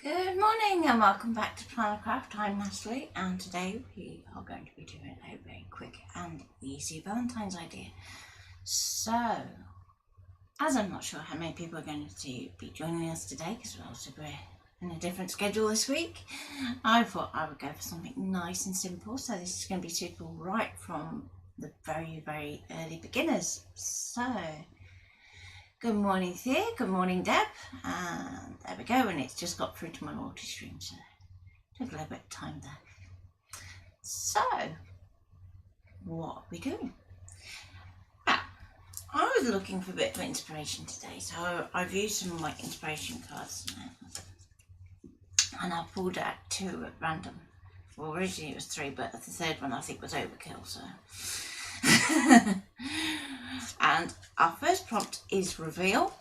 Good morning and welcome back to Planner Craft. I'm Natalie and today we are going to be doing a very quick and easy Valentine's idea. So, as I'm not sure how many people are going to be joining us today because we're in a different schedule this week, I thought I would go for something nice and simple. So this is going to be suitable right from the very early beginners. So, good morning Thea, good morning Deb, and there we go, and it's just got through to my multi-stream, so took a little bit of time there. So, what are we doing? Well, I was looking for a bit of inspiration today, so I've used some of my inspiration cards and I pulled out two at random. Well, originally it was three, but the third one I think was overkill, so... And our first prompt is Reveal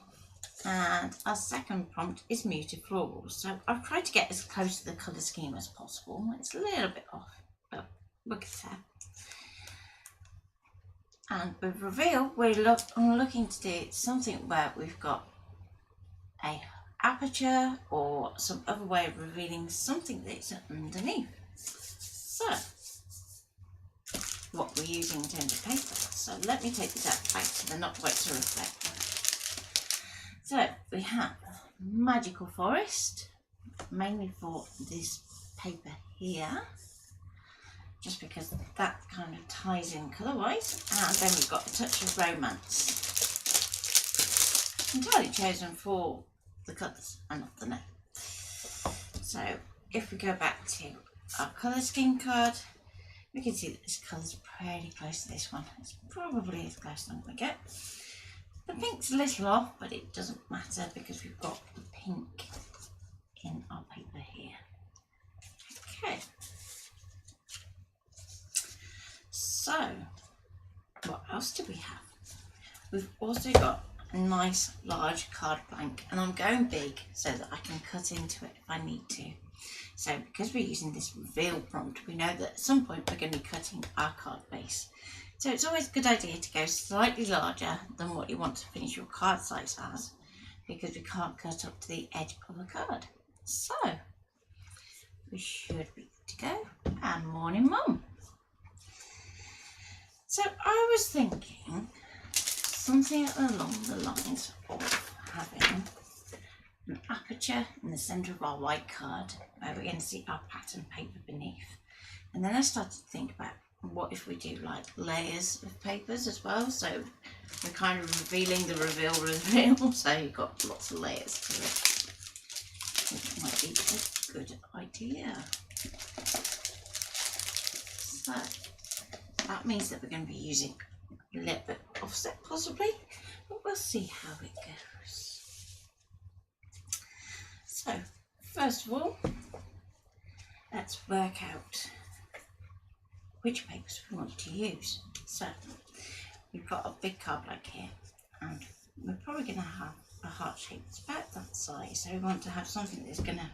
and our second prompt is Muted Florals. So I've tried to get as close to the colour scheme as possible. It's a little bit off, but look at that. And with Reveal, I'm looking to do something where we've got a aperture or some other way of revealing something that's underneath. So what we're using in terms of paper. So let me take this out back to the not quite to reflect. So we have Magical Forest, mainly for this paper here, just because that kind of ties in colour wise. And then we've got a touch of romance, entirely chosen for the colours and not the name. So if we go back to our colour scheme card, we can see that this colour's pretty close to this one. It's probably as close as I'm going to get. The pink's a little off, but it doesn't matter because we've got the pink in our paper here. Okay. So, what else do we have? We've also got a nice large card blank, and I'm going big so that I can cut into it if I need to. So because we're using this reveal prompt, we know that at some point we're going to be cutting our card base. So it's always a good idea to go slightly larger than what you want to finish your card size as, because we can't cut up to the edge of a card. So we should be good to go. And morning mum. So I was thinking something along the lines of having an aperture in the centre of our white card where we're going to see our pattern paper beneath. And then I started to think about what if we do like layers of papers as well, so we're kind of revealing the reveal, so you've got lots of layers to it. It might be a good idea. So that means that we're going to be using a little bit of offset possibly, but we'll see how it goes. So, first of all, let's work out which papers we want to use. So, we've got a big card blank here, and we're probably going to have a heart shape that's about that size. So we want to have something that's going to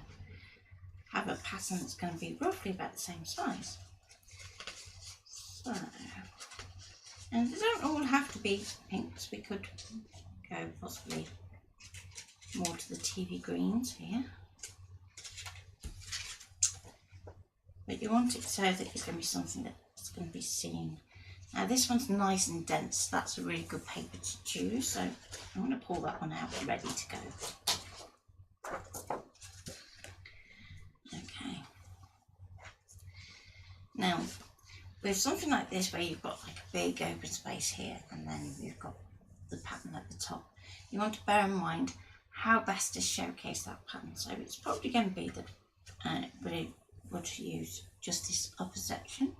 have a pattern that's going to be roughly about the same size. So, and they don't all have to be pinks. We could go possibly more to the TV greens here, but you want it so that it's going to be something that's going to be seen. Now this one's nice and dense, that's a really good paper to choose, so I'm going to pull that one out ready to go. Okay, now with something like this where you've got like a big open space here and then you've got the pattern at the top, you want to bear in mind how best to showcase that pattern. So it's probably going to be that we want to use just this upper section.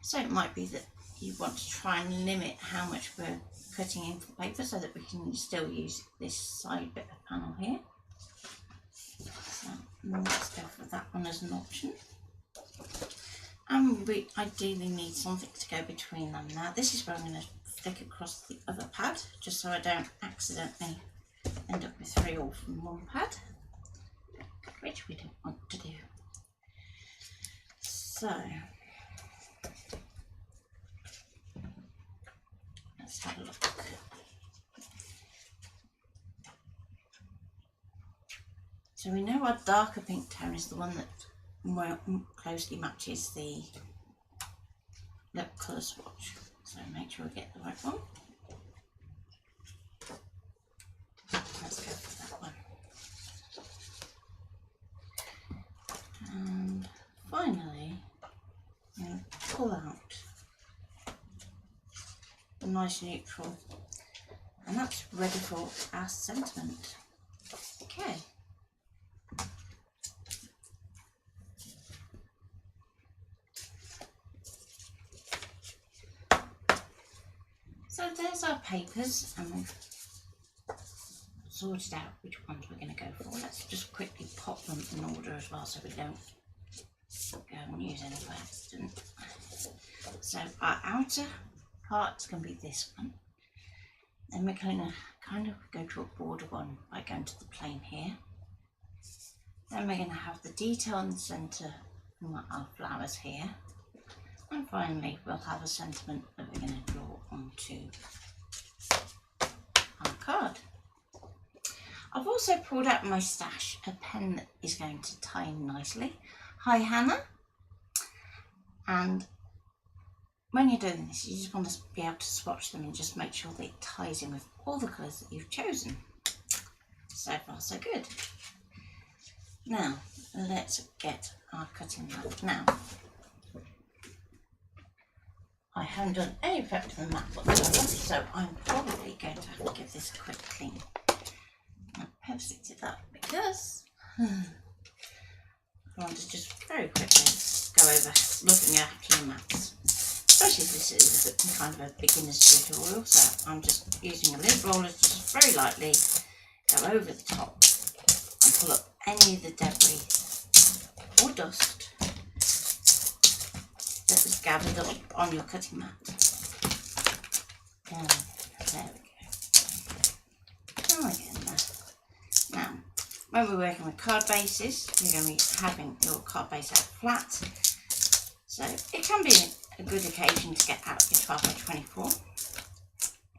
So it might be that you want to try and limit how much we're cutting into the paper so that we can still use this side bit of panel here. So let's go for that one as an option. And we ideally need something to go between them. Now this is where I'm going to flick across the other pad, just so I don't accidentally end up with three all from one pad, which we don't want to do. So let's have a look. So we know our darker pink tone is the one that more closely matches the lip colour swatch. So make sure we get the right one. Let's go for that one. And finally, I'm going to pull out a nice neutral, and that's ready for our sentiment. Okay. So there's our papers, and we've sorted out which ones we're going to go for. Let's just quickly pop them in order as well, so we don't go and use any by accident. So our outer part's going to be this one. Then we're going to kind of go to a border one by going to the plane here. Then we're going to have the detail in the centre from our flowers here. And finally, we'll have a sentiment that we're going to draw onto our card. I've also pulled out my stash, a pen that is going to tie in nicely. Hi Hannah. And when you're doing this, you just want to be able to swatch them and just make sure that it ties in with all the colours that you've chosen. So far so good. Now, let's get our cutting mat. Now, I haven't done any prep to the mat whatsoever, so I'm probably going to have to give this a quick clean. I've pepsied it up because I want to just very quickly go over looking after your mats. Especially if this is a kind of a beginner's tutorial, so I'm just using a lint roller to just very lightly go over the top and pull up any of the debris or dust that was gathered up on your cutting mat. And there we go. Oh, again there. Now, when we're working with card bases, you're going to be having your card base out flat. So it can be a good occasion to get out your 12 by 24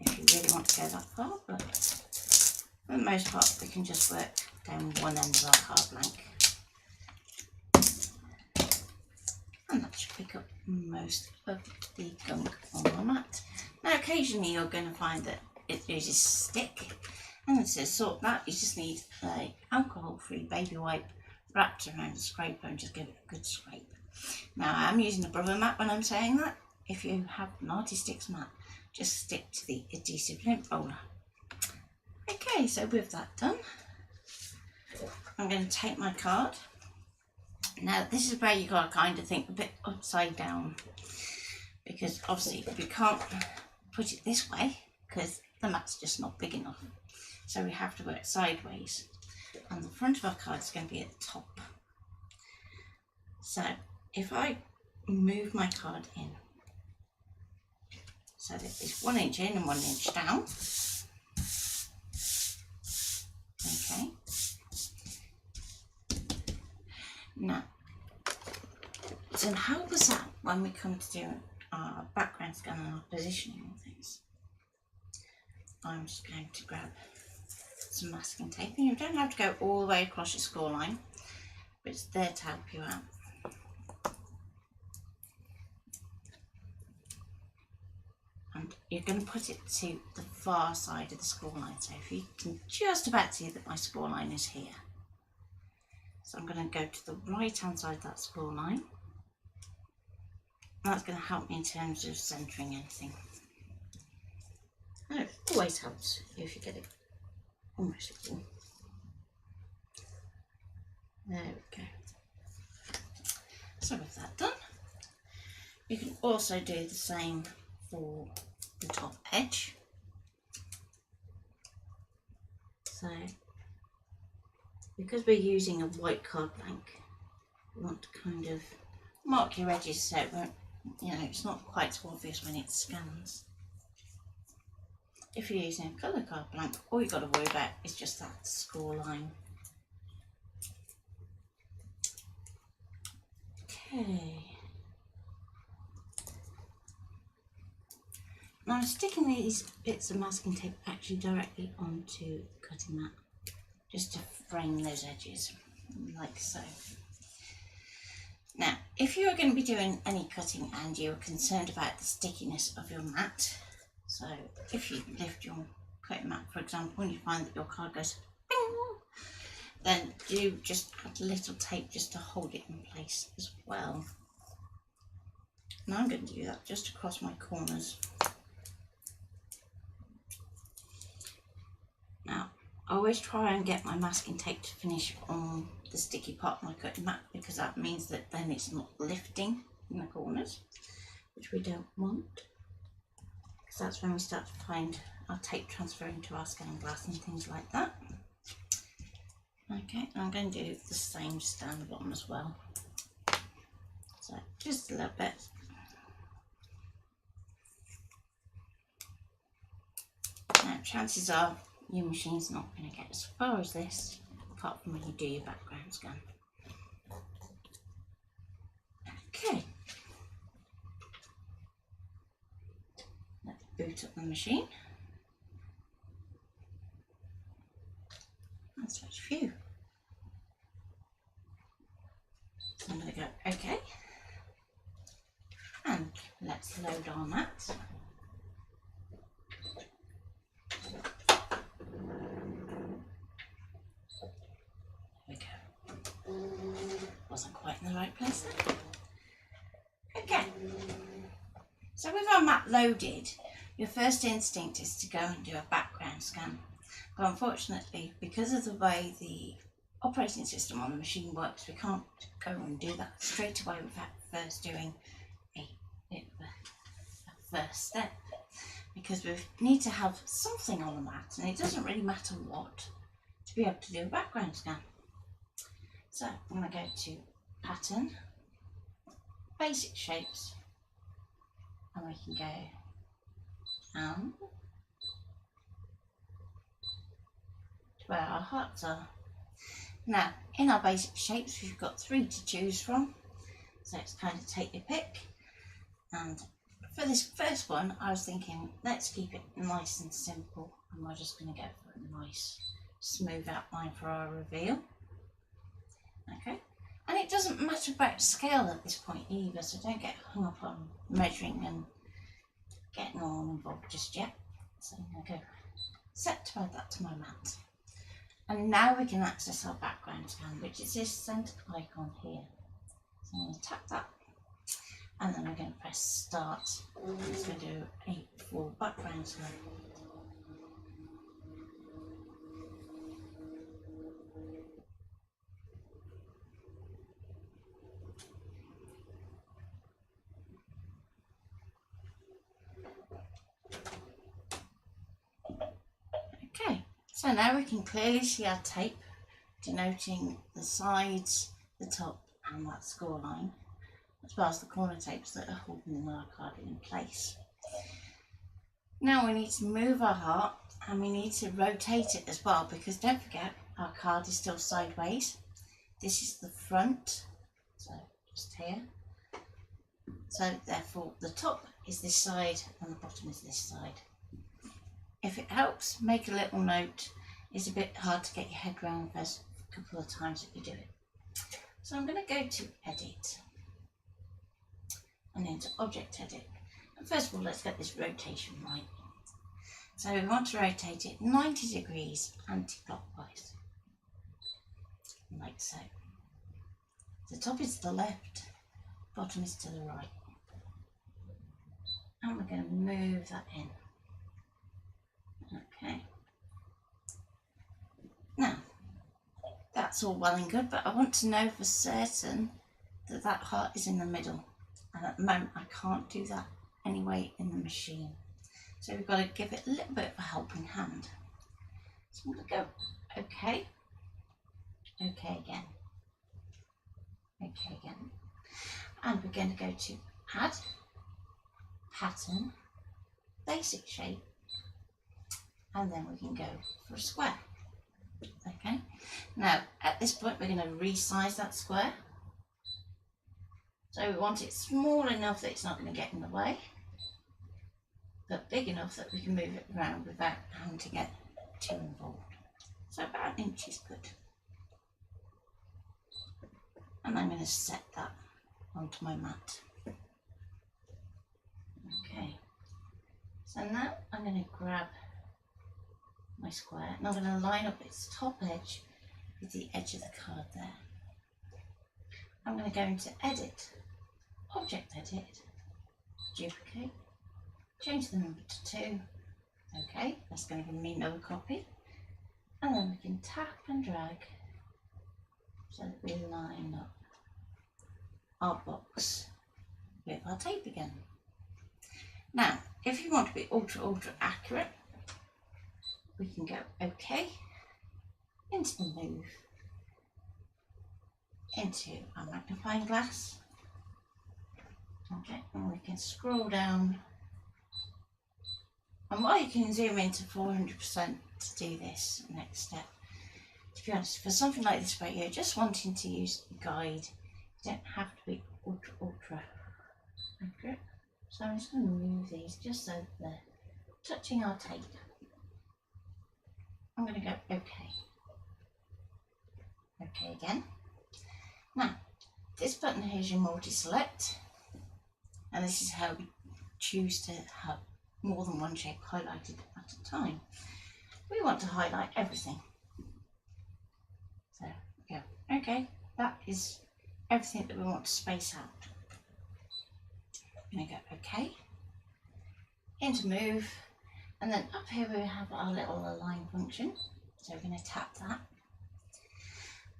if you really want to go that far, but for the most part we can just work down one end of our card blank, and that should pick up most of the gunk on our mat. Now occasionally you're going to find that it loses stick, and to sort that you just need an alcohol-free baby wipe wrapped around the scraper and just give it a good scrape. Now I am using a rubber mat when I'm saying that. If you have an Artisticks mat, just stick to the adhesive lint roller. Okay, so with that done, I'm going to take my card. Now this is where you got to kind of think a bit upside down, because obviously we can't put it this way because the mat's just not big enough. So we have to work sideways, and the front of our card is going to be at the top. So if I move my card in so that it's 1 inch in and 1 inch down, okay. Now, to help us out when we come to do our background scan and our positioning and things, I'm just going to grab some masking tape. And you don't have to go all the way across your score line, but it's there to help you out. And you're going to put it to the far side of the score line. So if you can just about see that my score line is here. So I'm going to go to the right hand side of that score line. That's going to help me in terms of centering anything. And it always helps if you get it almost equal. There we go. So with that done, you can also do the same for the top edge. So because we're using a white card blank, we want to kind of mark your edges so it won't, you know, it's not quite so obvious when it scans. If you're using a colour card blank, all you've got to worry about is just that score line. Okay. Now I'm sticking these bits of masking tape actually directly onto the cutting mat. just to frame those edges, like so. Now, if you are going to be doing any cutting and you're concerned about the stickiness of your mat, so if you lift your cutting mat, for example, and you find that your card goes bing, then do just add a little tape just to hold it in place as well. And I'm going to do that just across my corners. Now, I always try and get my masking tape to finish on the sticky part of my cutting mat, because that means that then it's not lifting in the corners, which we don't want, because that's when we start to find our tape transferring to our scan glass and things like that. Okay, I'm going to do the same just down the bottom as well. So just a little bit. Now, chances are your machine's not going to get as far as this, apart from when you do your background scan. Okay. Let's boot up the machine. And switch view. I'm going to go OK. And let's load our mat. Wasn't quite in the right place there. Okay, so with our mat loaded, your first instinct is to go and do a background scan. But unfortunately, because of the way the operating system on the machine works, we can't go and do that straight away without first doing a first step, because we need to have something on the mat, and it doesn't really matter what, to be able to do a background scan. So I'm going to go to Pattern, Basic Shapes, and we can go down to where our hearts are. Now, in our basic shapes, we've got 3 to choose from, so it's kind of take your pick. And for this first one, I was thinking, let's keep it nice and simple, and we're just going to go for a nice smooth outline for our reveal. Okay, and it doesn't matter about scale at this point either, so don't get hung up on measuring and getting all involved just yet. So I'm going to go set to add that to my mat. And now we can access our background scan, which is this centre icon here. So I'm going to tap that, and then we're going to press start. It's going to do a full background scan. So now we can clearly see our tape denoting the sides, the top and that score line, as well as the corner tapes that are holding our card in place. Now we need to move our heart, and we need to rotate it as well, because don't forget our card is still sideways. This is the front, so just here. So therefore the top is this side and the bottom is this side. If it helps, make a little note. It's a bit hard to get your head around the first couple of times that you do it. So I'm going to go to Edit and into Object Edit. And first of all, let's get this rotation right. So we want to rotate it 90 degrees anti-clockwise, like so. The top is to the left, bottom is to the right. And we're going to move that in. Okay. Now, that's all well and good, but I want to know for certain that that heart is in the middle. And at the moment, I can't do that anyway in the machine. So we've got to give it a little bit of a helping hand. So I'm going to go OK, OK again, OK again. And we're going to go to Add, Pattern, Basic Shape, and then we can go for a square. Okay, now at this point we're going to resize that square. So we want it small enough that it's not going to get in the way, but big enough that we can move it around without having to get too involved. So about an inch is good. And I'm going to set that onto my mat. Okay, so now I'm going to grab my square and I'm going to line up its top edge with the edge of the card there. I'm going to go into Edit, Object Edit, Duplicate, change the number to 2. Okay, that's going to give me another copy. And then we can tap and drag so that we line up our box with our tape again. Now, if you want to be ultra accurate, we can go OK, into the move, into our magnifying glass. Okay, and we can scroll down. And while you can zoom into 400% to do this next step, to be honest, for something like this where you're just wanting to use a guide, you don't have to be ultra accurate. So I'm just going to move these just so they're touching our tape. I'm going to go OK. OK again. Now, this button here is your multi-select, and this is how we choose to have more than one shape highlighted at a time. We want to highlight everything. So, yeah, OK, that is everything that we want to space out. I'm going to go OK, into move, and then up here we have our little align function. So we're going to tap that,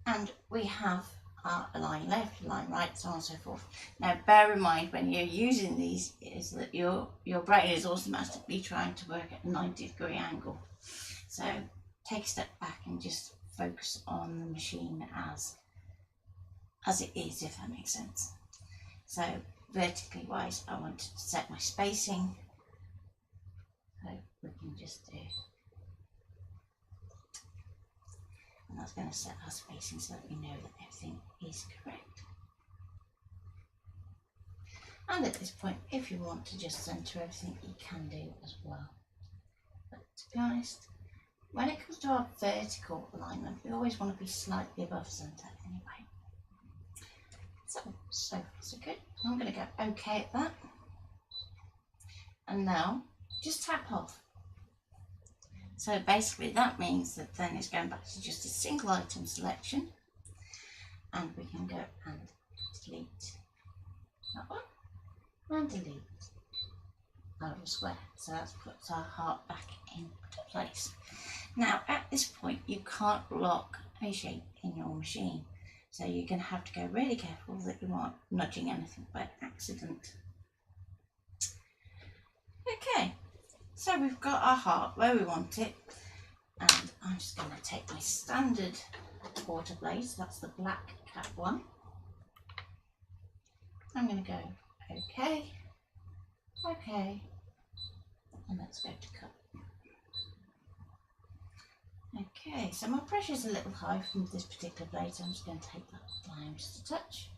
and we have our align left, align right, so on and so forth. Now bear in mind when you're using these is that your brain is automatically trying to work at a 90-degree angle. So take a step back and just focus on the machine as it is, if that makes sense. So vertically wise, I want to set my spacing. So we can just do, and that's going to set our spacing so that we know that everything is correct. And at this point, if you want to just centre everything, you can do as well. But to be honest, when it comes to our vertical alignment, we always want to be slightly above centre anyway. So good. I'm going to go OK at that. And now just tap off. So basically that means that then it's going back to just a single item selection, and we can go and delete that one and delete our little square. So that puts our heart back into place. Now at this point you can't lock a shape in your machine, so you're going to have to go really careful that you aren't nudging anything by accident. Okay, so we've got our heart where we want it, and I'm just going to take my standard water blades, that's the black cat one. I'm going to go OK, OK, and let's go to cut. Okay, so my pressure is a little high from this particular blade, so I'm just going to take that down just a touch.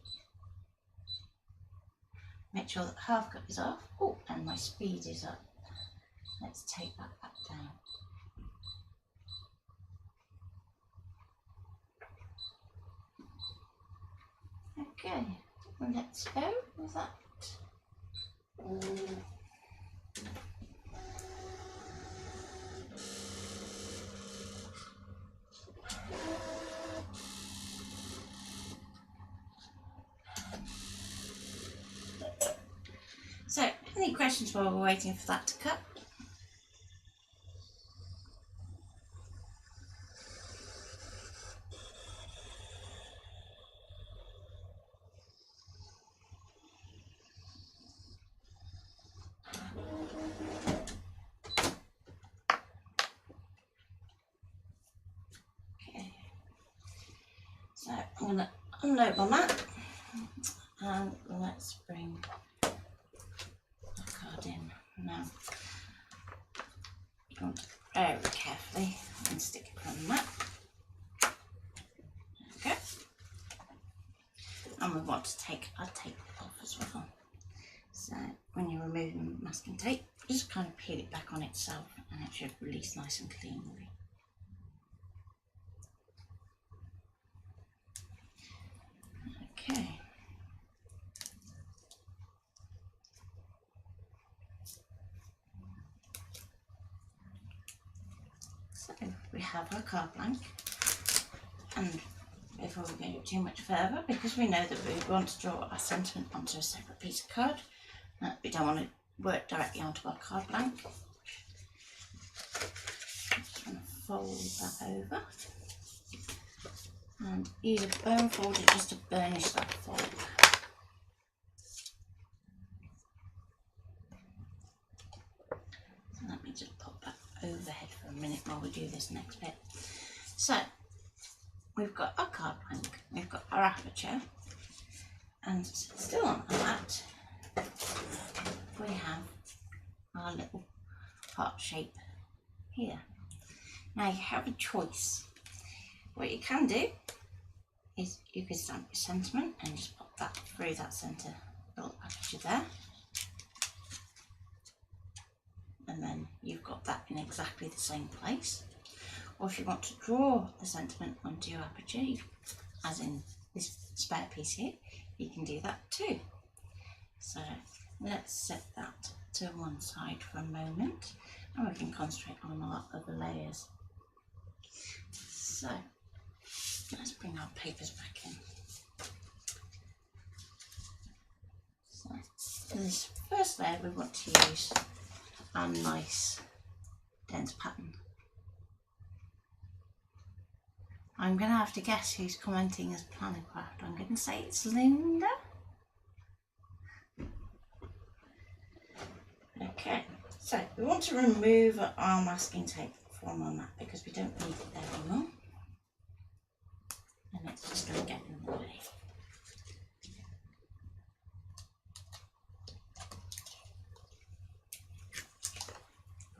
Make sure that half cut is off. Oh, and my speed is up. Let's take that back down. Okay, let's go with that. So, any questions while we're waiting for that to cut? Okay, so I'm going to unload my mat, and let's bring the card in. Now, you want to very carefully and stick it on the mat. Okay, and we want to take our tape off as well. So when you're removing masking tape, just kind of peel it back on itself and it should release nice and cleanly. we have our card blank, and before we go too much further, because we know that we want to draw our sentiment onto a separate piece of card, we don't want to work directly onto our card blank. I'm just going to fold that over and use a bone folder just to burnish that fold. So let me just pop that overhead for a minute while we do this next bit. So we've got our card blank, we've got our aperture, and still on our mat we have our little heart shape here. Now you have a choice. What you can do is you can stamp your sentiment and just pop that through that centre little aperture there, and then you've got that in exactly the same place. Or if you want to draw the sentiment onto your aperture, as in this spare piece here, you can do that too. So let's set that to one side for a moment and we can concentrate on our other layers. So let's bring our papers back in. So for this first layer we want to use our nice dense pattern. I'm going to have to guess who's commenting as Planner Craft. I'm going to say it's Linda. Okay, so we want to remove our masking tape from our mat because we don't need it there anymore. And it's just going to get in the way.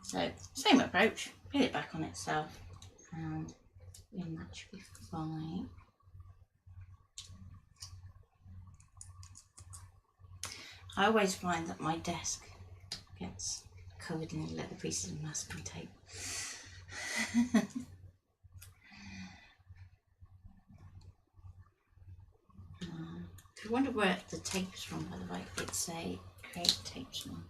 So, same approach, put it back on itself, and that should be fine. I always find that my desk gets covered in little pieces of masking tape. If you wonder where the tape's from, by the way, it's a Create Tapes one.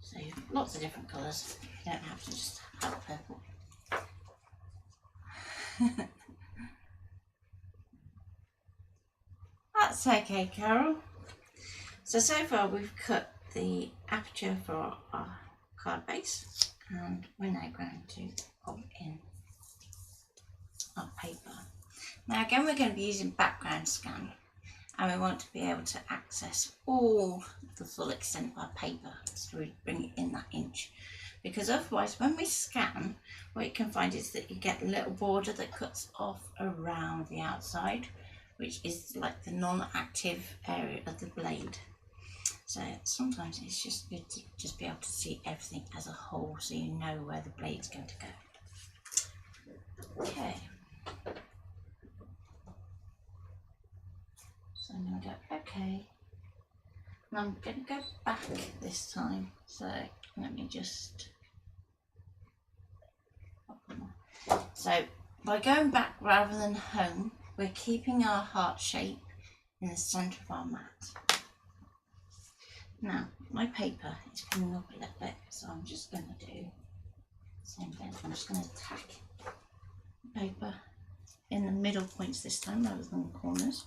So lots of different colours. You don't have to just have purple. That's okay, Carol. So far we've cut the aperture for our card base, and we're now going to pop in our paper. Now again, we're going to be using background scan, and we want to be able to access all the full extent of our paper, so we bring it in that inch, because otherwise when we scan, what you can find is that you get a little border that cuts off around the outside, which is like the non-active area of the blade. So sometimes it's just good to just be able to see everything as a whole, so you know where the blade's going to go. Okay. So I'm going to go okay. And I'm going to go back this time. So let me just... So by going back rather than home, we're keeping our heart shape in the centre of our mat. Now, my paper is coming up a little bit, so I'm just going to do the same thing. I'm just going to tack the paper in the middle points this time rather than the corners.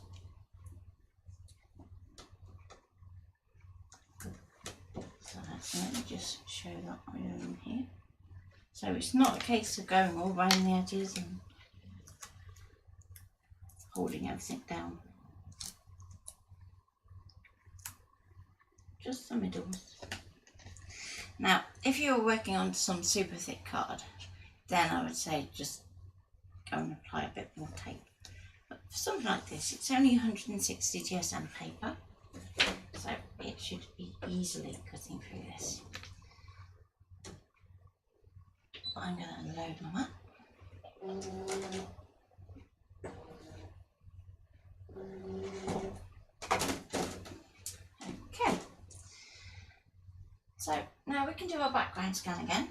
So let me just show that iron here. So it's not a case of going all around the edges and holding everything down. Just the middles. Now, if you're working on some super thick card, then I would say just go and apply a bit more tape. But for something like this, it's only 160 GSM paper, so it should be easily cutting through this. But I'm going to unload my mat. Okay. So now we can do our background scan again,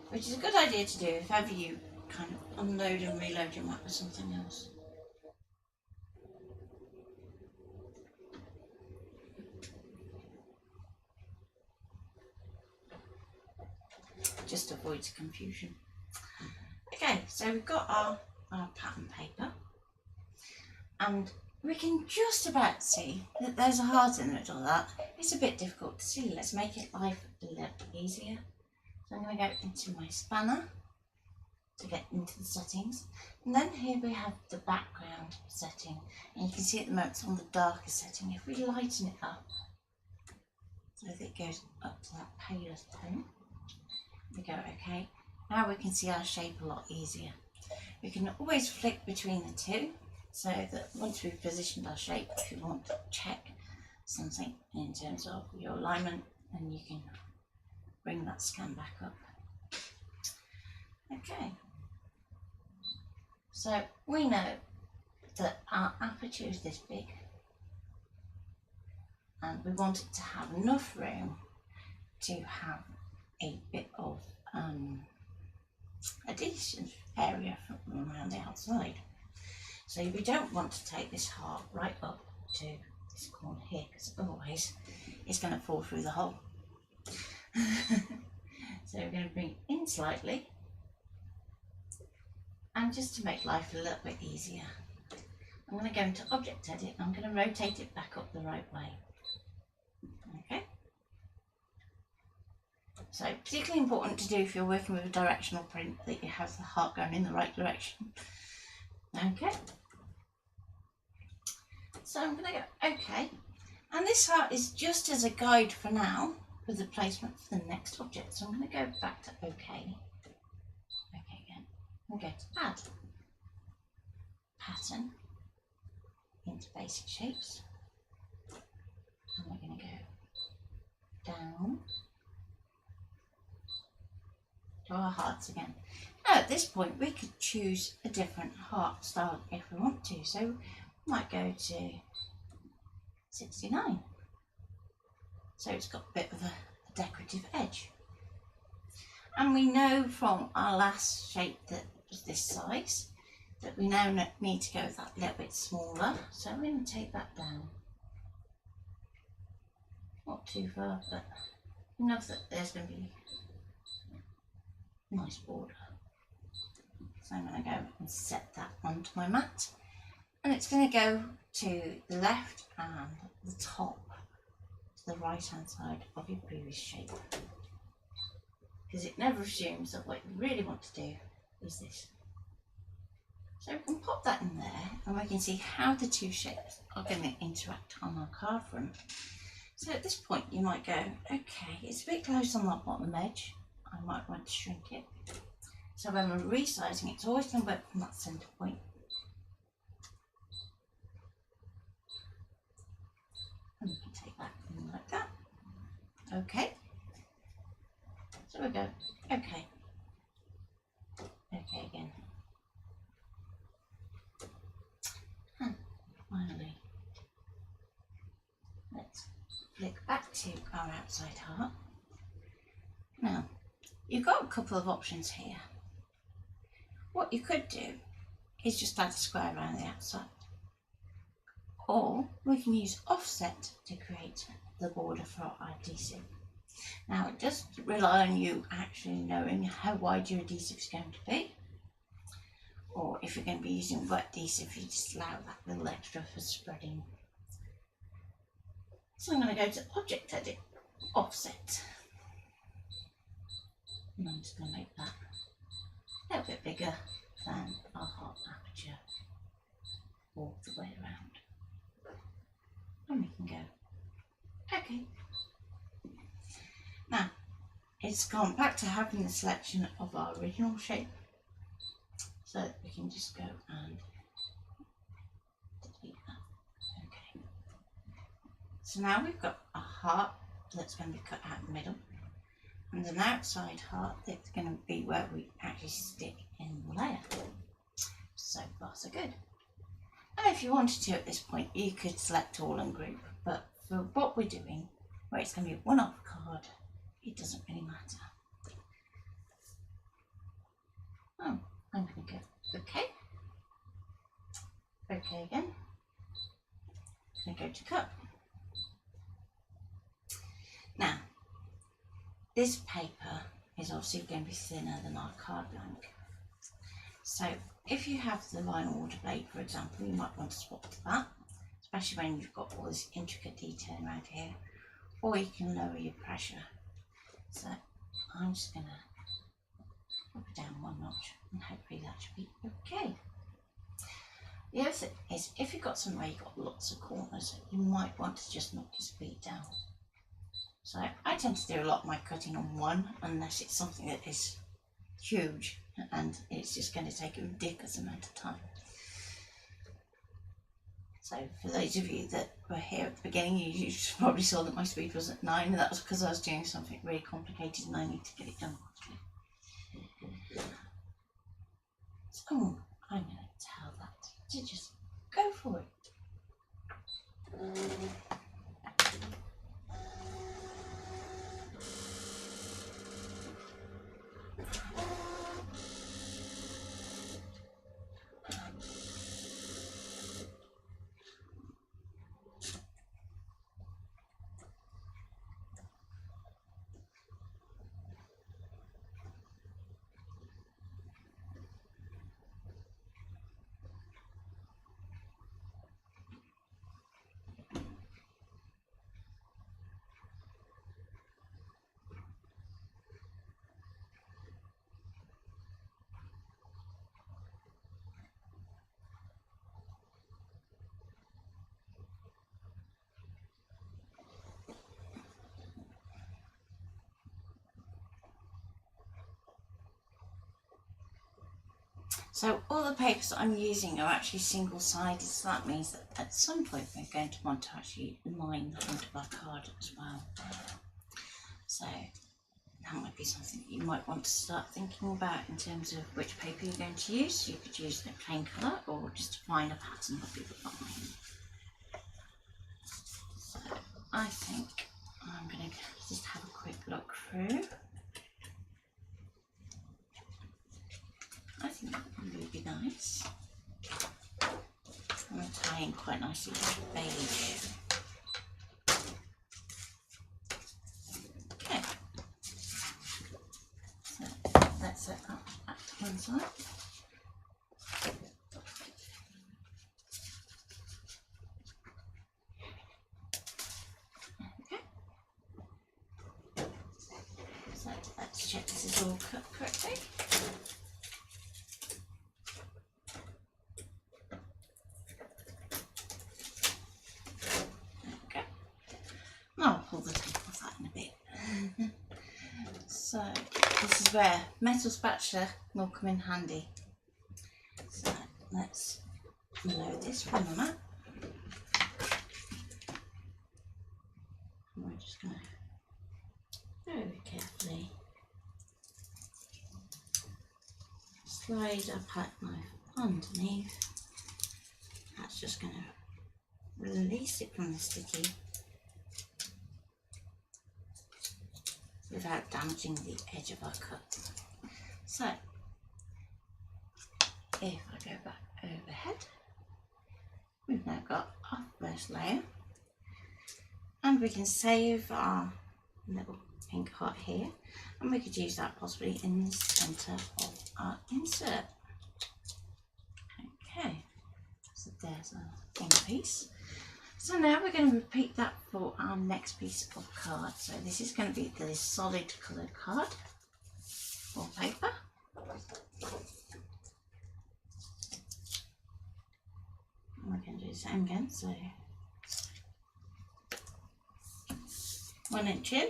which is a good idea to do if ever you kind of unload and reload your map with something else. just avoids confusion. Okay, so we've got our pattern paper, and we can just about see that there's a heart in the middle of that. It's a bit difficult to see. Let's make it life a little easier. So I'm going to go into my spanner to get into the settings, and then here we have the background setting, and you can see at the moment it's on the darker setting. If we lighten it up so that it goes up to that paler tone, we go okay. Now we can see our shape a lot easier. We can always flick between the two, so that once we've positioned our shape, if you want to check something in terms of your alignment, then you can bring that scan back up. Okay, so we know that our aperture is this big, and we want it to have enough room to have a bit of adhesive area from around the outside. So we don't want to take this heart right up to this corner here, because otherwise it's going to fall through the hole. So we're going to bring it in slightly, and just to make life a little bit easier, I'm going to go into Object Edit. I'm going to rotate it back up the right way. Okay. So particularly important to do if you're working with a directional print, that you have the heart going in the right direction. Okay. So I'm going to go OK, and this heart is just as a guide for now with the placement for the next object. So I'm going to go back to OK. OK again. I'm going to add pattern into basic shapes, and we're going to go down to our hearts again. Now at this point we could choose a different heart style if we want to, so we might go to 69, so it's got a bit of a decorative edge. And we know from our last shape that was this size that we now need to go that little bit smaller, so I'm going to take that down, not too far, but enough that there's going to be a nice border. So I'm going to go and set that onto my mat, and it's going to go to the left and the top to the right hand side of your previous shape, because it never assumes that what you really want to do is this. So we can pop that in there, and we can see how the two shapes are going to interact on our card front. So at this point you might go, okay, it's a bit close on that bottom edge, I might want to shrink it. So when we're resizing, it's always going to work from that centre point. And we can take that in like that. Okay. So we go, okay. Okay again. And finally, let's flick back to our outside heart. Now, you've got a couple of options here. What you could do is just add a square around the outside, or we can use offset to create the border for our adhesive. Now it does rely on you actually knowing how wide your adhesive is going to be, or if you're going to be using wet adhesive, you just allow that little extra for spreading. So I'm going to go to Object Edit, Offset, and I'm just going to make that a little bit bigger than our heart aperture all the way around. And we can go, okay. Now, it's gone back to having the selection of our original shape, so that we can just go and delete that. Okay. So now we've got a heart that's going to be cut out in the middle, and an outside heart that's going to be where we actually stick in the layer. So far so good. And if you wanted to at this point, you could select all and group, but for what we're doing, where it's going to be a one-off card, it doesn't really matter. Oh, I'm going to go okay. Okay again. I'm going to go to cut. Now, this paper is obviously going to be thinner than our card blank. So if you have the vinyl water blade, for example, you might want to swap to that, especially when you've got all this intricate detail around here, or you can lower your pressure. So I'm just going to put it down one notch and hopefully that should be okay. The other thing is, if you've got somewhere you've got lots of corners, you might want to just knock your speed down. So I tend to do a lot of my cutting on one, unless it's something that is huge and it's just going to take a ridiculous amount of time. So for those of you that were here at the beginning, you probably saw that my speed was at 9, and that was because I was doing something really complicated and I need to get it done quickly. So I'm going to tell that to just go for it. So all the papers that I'm using are actually single-sided, so that means that at some point we're going to want to actually line the front of our card as well. So that might be something that you might want to start thinking about in terms of which paper you're going to use. You could use the plain colour or just find a pattern that people find. So I think I'm going to just have a quick look through. I think that would really be nice. I'm going to tie in quite nicely with beige. Okay, so let's set that back to one side. Okay, so let's check this is all cut correctly. I'll pull the tape off that in a bit. So this is where metal spatula will come in handy. So let's load this from the mat. And we're just going to very carefully slide our palette knife underneath. That's just going to release it from the sticky without damaging the edge of our cut. So if I go back overhead, we've now got our first layer, and we can save our little pink heart here, and we could use that possibly in the centre of our insert. Okay, so there's our thin piece. So now we're going to repeat that for our next piece of card. So this is going to be the solid coloured card or paper. And we're going to do the same again. So 1 inch in,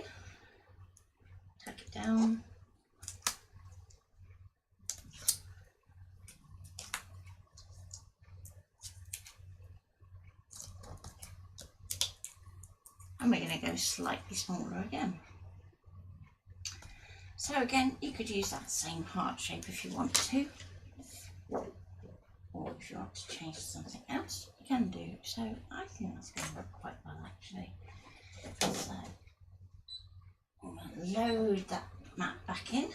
tuck it down. And we're going to go slightly smaller again. So again, you could use that same heart shape if you want to, or if you want to change to something else, you can do. So I think that's going to work quite well actually. So I'm going to load that mat back in,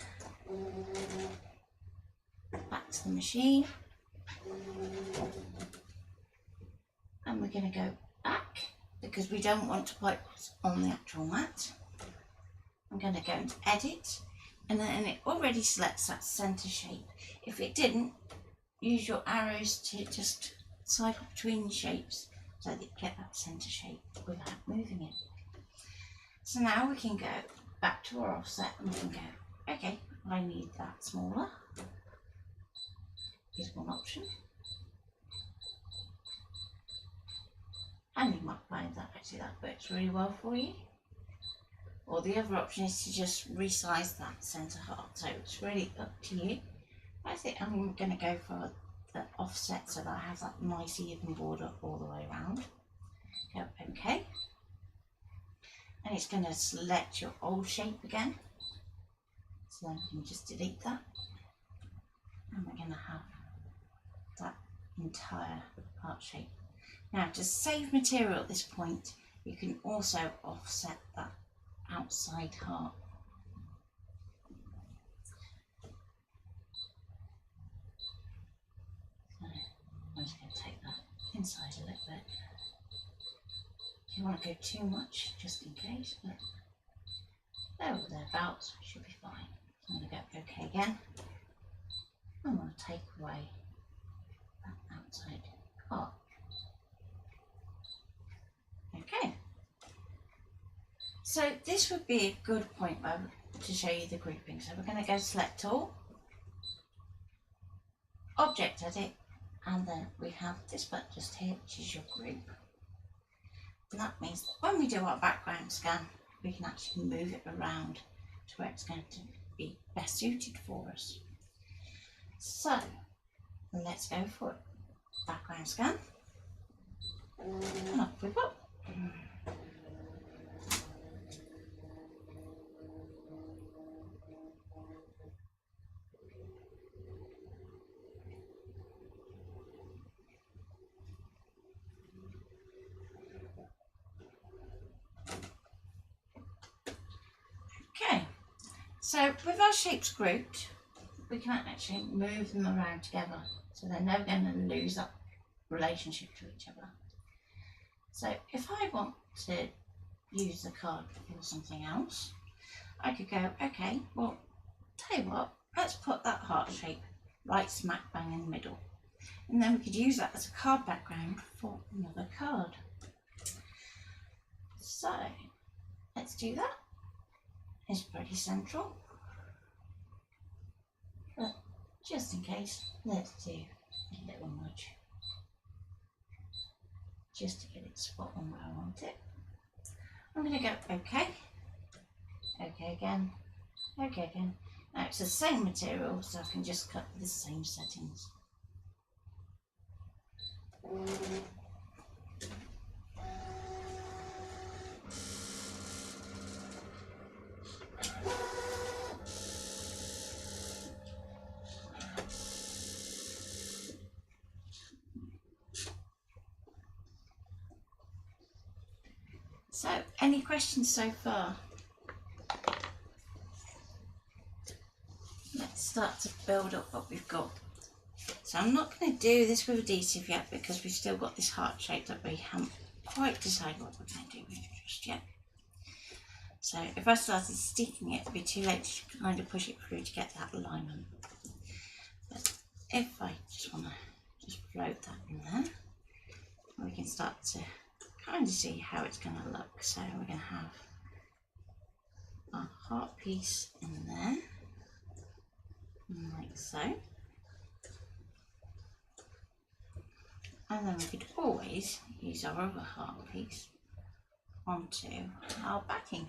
back to the machine, and we're going to go back, because we don't want to wipe on the actual mat. I'm going to go into edit, and then it already selects that centre shape. If it didn't, use your arrows to just cycle between the shapes so that you get that centre shape without moving it. So now we can go back to our offset and we can go, okay, I need that smaller. Here's one option. And you might find that actually that works really well for you. Or the other option is to just resize that centre heart. So it's really up to you. I think I'm going to go for the offset so that I have that nice even border all the way around. Go OK. And it's going to select your old shape again. So then we can just delete that. And we're going to have that entire heart shape. Now to save material at this point, you can also offset that outside heart. So I'm just going to take that inside a little bit. If you want to go too much, just in case, but there or thereabouts should be fine. I'm going to go OK again. I'm going to take away that outside heart. Okay. So this would be a good point to show you the grouping. So we're going to go select all, object edit, and then we have this button just here, which is your group. And that means that when we do our background scan, we can actually move it around to where it's going to be best suited for us. So let's go for it. Background scan, and off we go. Okay, so with our shapes grouped, we can actually move them around together, so they're never going to lose that relationship to each other. So if I want to use the card for something else, I could go, okay, well, tell you what, let's put that heart shape right smack bang in the middle. And then we could use that as a card background for another card. So let's do that. It's pretty central, but just in case, let's do a little nudge just to get it spot on where I want it. I'm going to go OK, OK again, OK again. Now it's the same material, so I can just cut the same settings. So, any questions so far? Let's start to build up what we've got. So I'm not going to do this with adhesive yet because we've still got this heart shape that we haven't quite decided what we're going to do with it just yet. So if I started sticking it, it'd be too late to kind of push it through to get that alignment. But if I just want to just float that in there, we can start to kind of see how it's going to look. So we're going to have our heart piece in there, like so. And then we could always use our other heart piece onto our backing.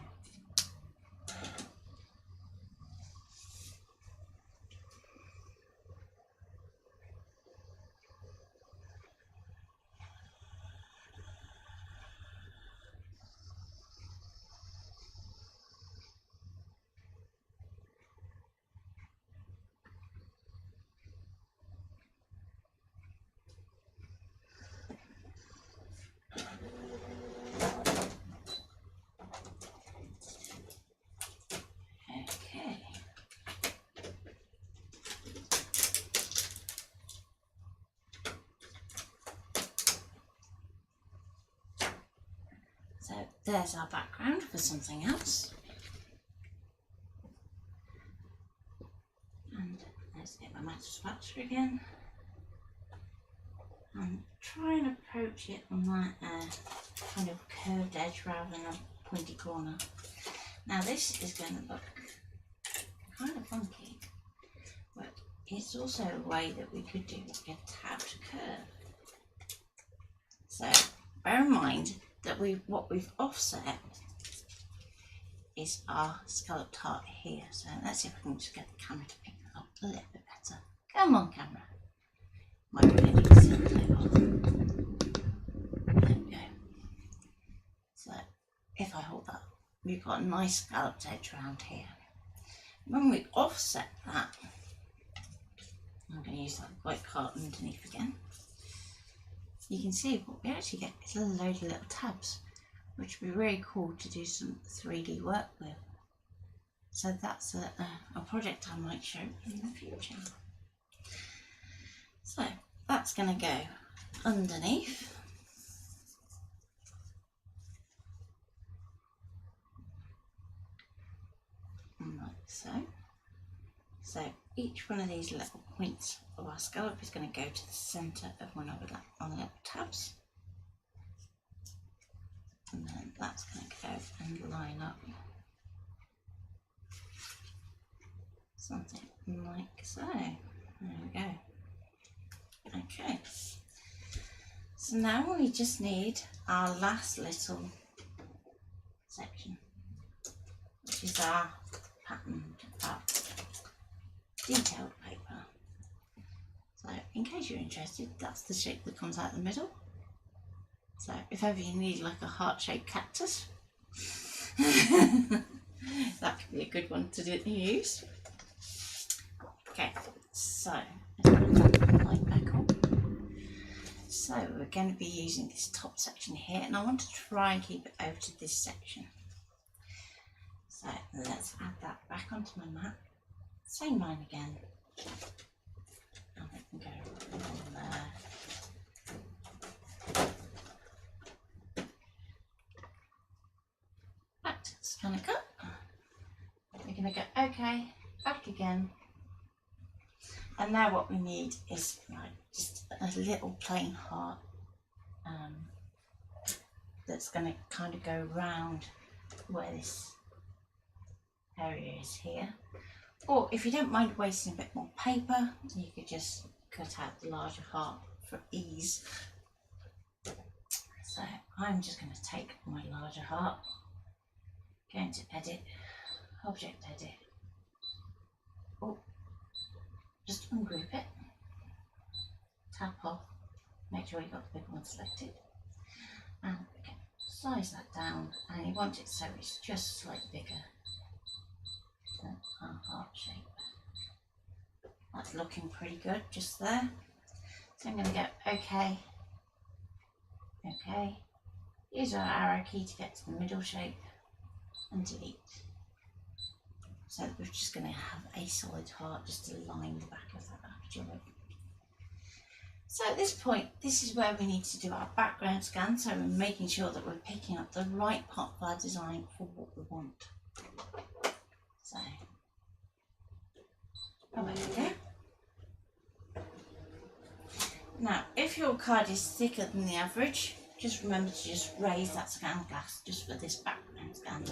So there's our background for something else. matte spatula again and try and approach it on that kind of curved edge rather than a pointy corner. Now this is going to look kind of funky, but it's also a way that we could do like a tabbed curve. So bear in mind that what we've offset is our scalloped heart here. So let's see if I can just get the camera to pick that up a little bit better. Come on, camera. Might really need to set the table. There we go. So if I hold that, we've got a nice scalloped edge around here. When we offset that, I'm going to use that white card underneath again. You can see what we actually get is a load of little tabs, which would be really cool to do some 3D work with. So that's a project I might show in the future. So that's going to go underneath. Like so. So each one of these little points of our scallop is going to go to the centre of one of the little tabs. And then that's going to go and line up something like so. There we go. Okay, so now we just need our last little section, which is our patterned, our detailed paper. So in case you're interested, that's the shape that comes out the middle. So if ever you need like a heart-shaped cactus, that could be a good one to use. Okay, so let's put that light back on. So we're going to be using this top section here, and I want to try and keep it over to this section. So let's add that back onto my mat. Same line again, and we can go on there. Back to the ScanNCut. We're going to go OK, back again. And now what we need is just a little plain heart that's going to kind of go round where this area is here. Or if you don't mind wasting a bit more paper, you could just cut out the larger heart for ease. So I'm just going to take my larger heart, going to edit, object edit. Oh, just ungroup it, tap off, make sure you've got the big one selected, and again, size that down, and you want it so it's just slightly bigger than our heart shape. That's looking pretty good just there. So I'm going to go OK, OK, use our arrow key to get to the middle shape, and delete. So we're just going to have a solid heart just to line the back of that actually. So at this point, this is where we need to do our background scan, so we're making sure that we're picking up the right part of our design for what we want. So, there we go. Now, if your card is thicker than the average, just remember to just raise that scan glass just for this background scan.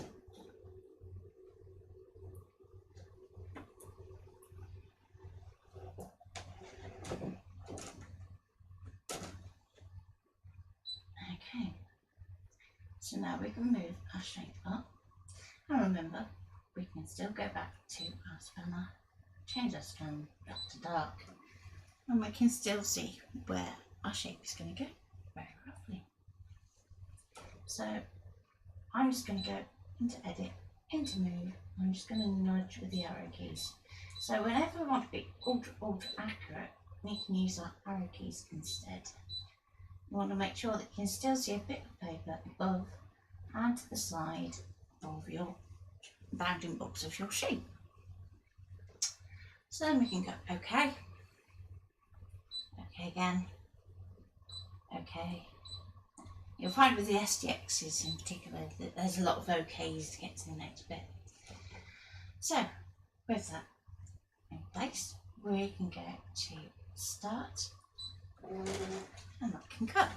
Okay, so now we can move our shape up, and remember we can still go back to our spanner, change our scan back to dark, and we can still see where our shape is going to go very roughly. So I'm just going to go into edit, into move, I'm just going to nudge with the arrow keys. So whenever we want to be ultra accurate, we can use our arrow keys instead. You want to make sure that you can still see a bit of paper above and to the side of your bounding box of your shape. So then we can go OK, OK again, OK. You'll find with the SDXs in particular that there's a lot of OKs to get to the next bit. So with that in place, we can go to start and that can cut.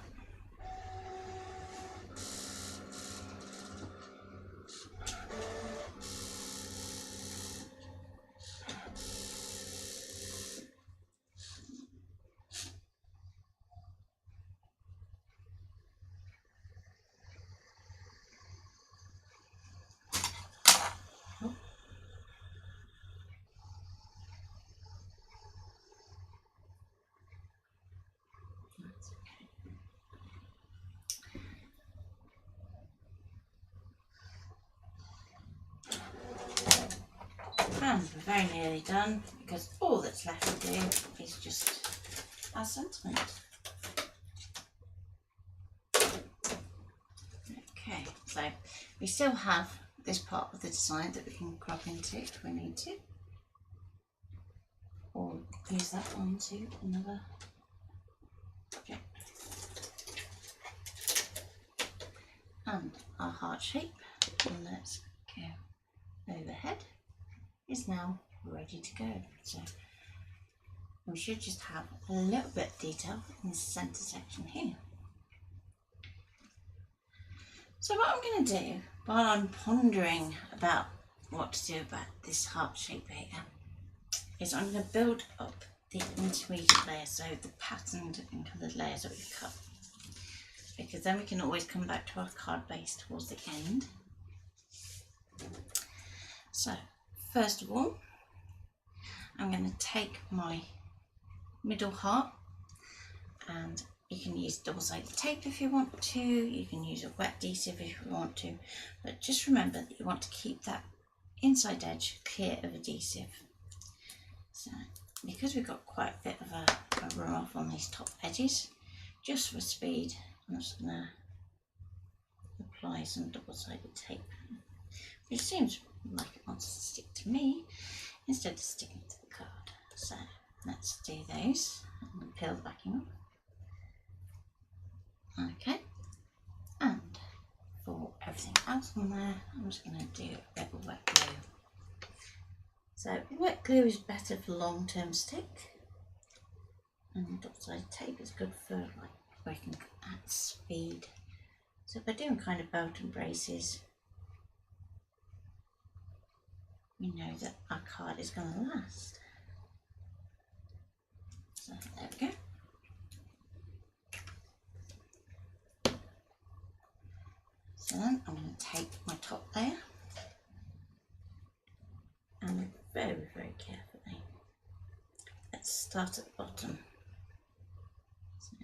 And we're very nearly done, because all that's left to do is just our sentiment. Okay, so we still have this part of the design that we can crop into if we need to, or use that onto another object. And our heart shape, and let's go overhead, is now ready to go. So we should just have a little bit of detail in the centre section here. So what I'm going to do while I'm pondering about what to do about this heart shape here is I'm going to build up the intermediate layer, so the patterned and coloured layers that we've cut, because then we can always come back to our card base towards the end. So first of all, I'm going to take my middle heart, and you can use double-sided tape if you want to, you can use a wet adhesive if you want to, but just remember that you want to keep that inside edge clear of adhesive. So because we've got quite a bit of a run off on these top edges, just for speed, I'm just going to apply some double-sided tape, which seems like it wants to stick to me instead of sticking to the card. So let's do those and peel the backing off. Okay, and for everything else on there, I'm just going to do a bit of wet glue. So wet glue is better for long-term stick, and double-sided tape is good for like working at speed. So if we're doing kind of belt and braces, we know that our card is going to last. So there we go. So then I'm going to take my top layer and very, very carefully, let's start at the bottom. So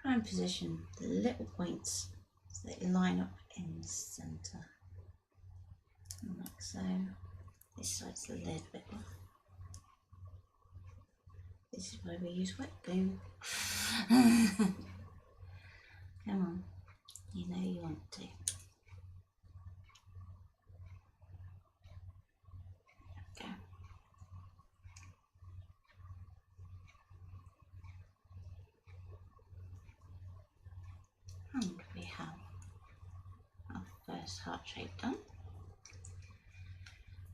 try and position the little points so that you line up in the centre, like so. This side's a little bit off. This is why we use wet glue. Come on, you know you want to. There we go. And we have our first heart shape done.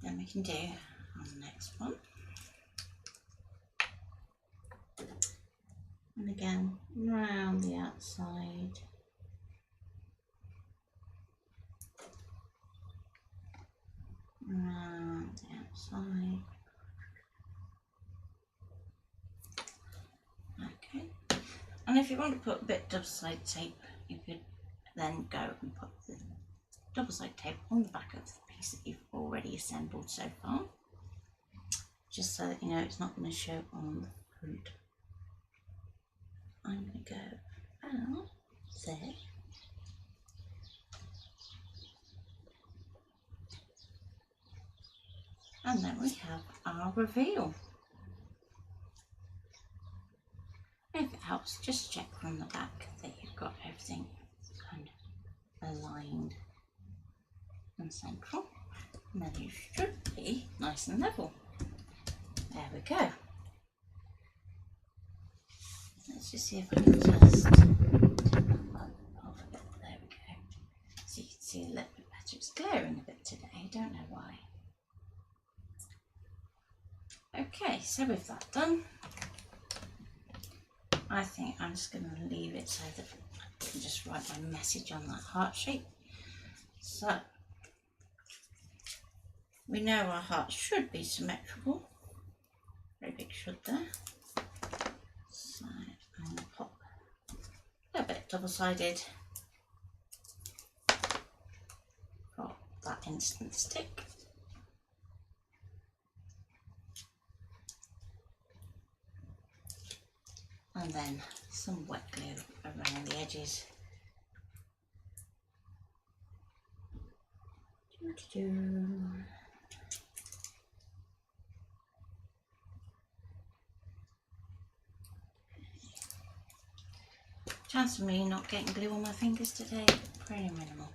Then we can do our next one. And again, round the outside. Round the outside. Okay. And if you want to put a bit of double-sided tape, you could then go and put the double-sided tape on the back of the piece that you've already assembled so far, just so that you know it's not going to show on the fruit. I'm going to go about there. And then we have our reveal. If it helps, just check from the back that you've got everything kind of aligned and central. And then you should be nice and level. There we go. Let's just see if I can just turn that off a bit. There we go. So you can see a little bit better. It's glaring a bit today, I don't know why. Okay, Okay, so with that done, I think I'm just going to leave it so that I can just write my message on that heart shape. So we know our heart should be symmetrical. Very big should there. So I'm going to pop a little bit double-sided for that instant stick. And then some wet glue around the edges. Chance of me not getting glue on my fingers today, pretty minimal.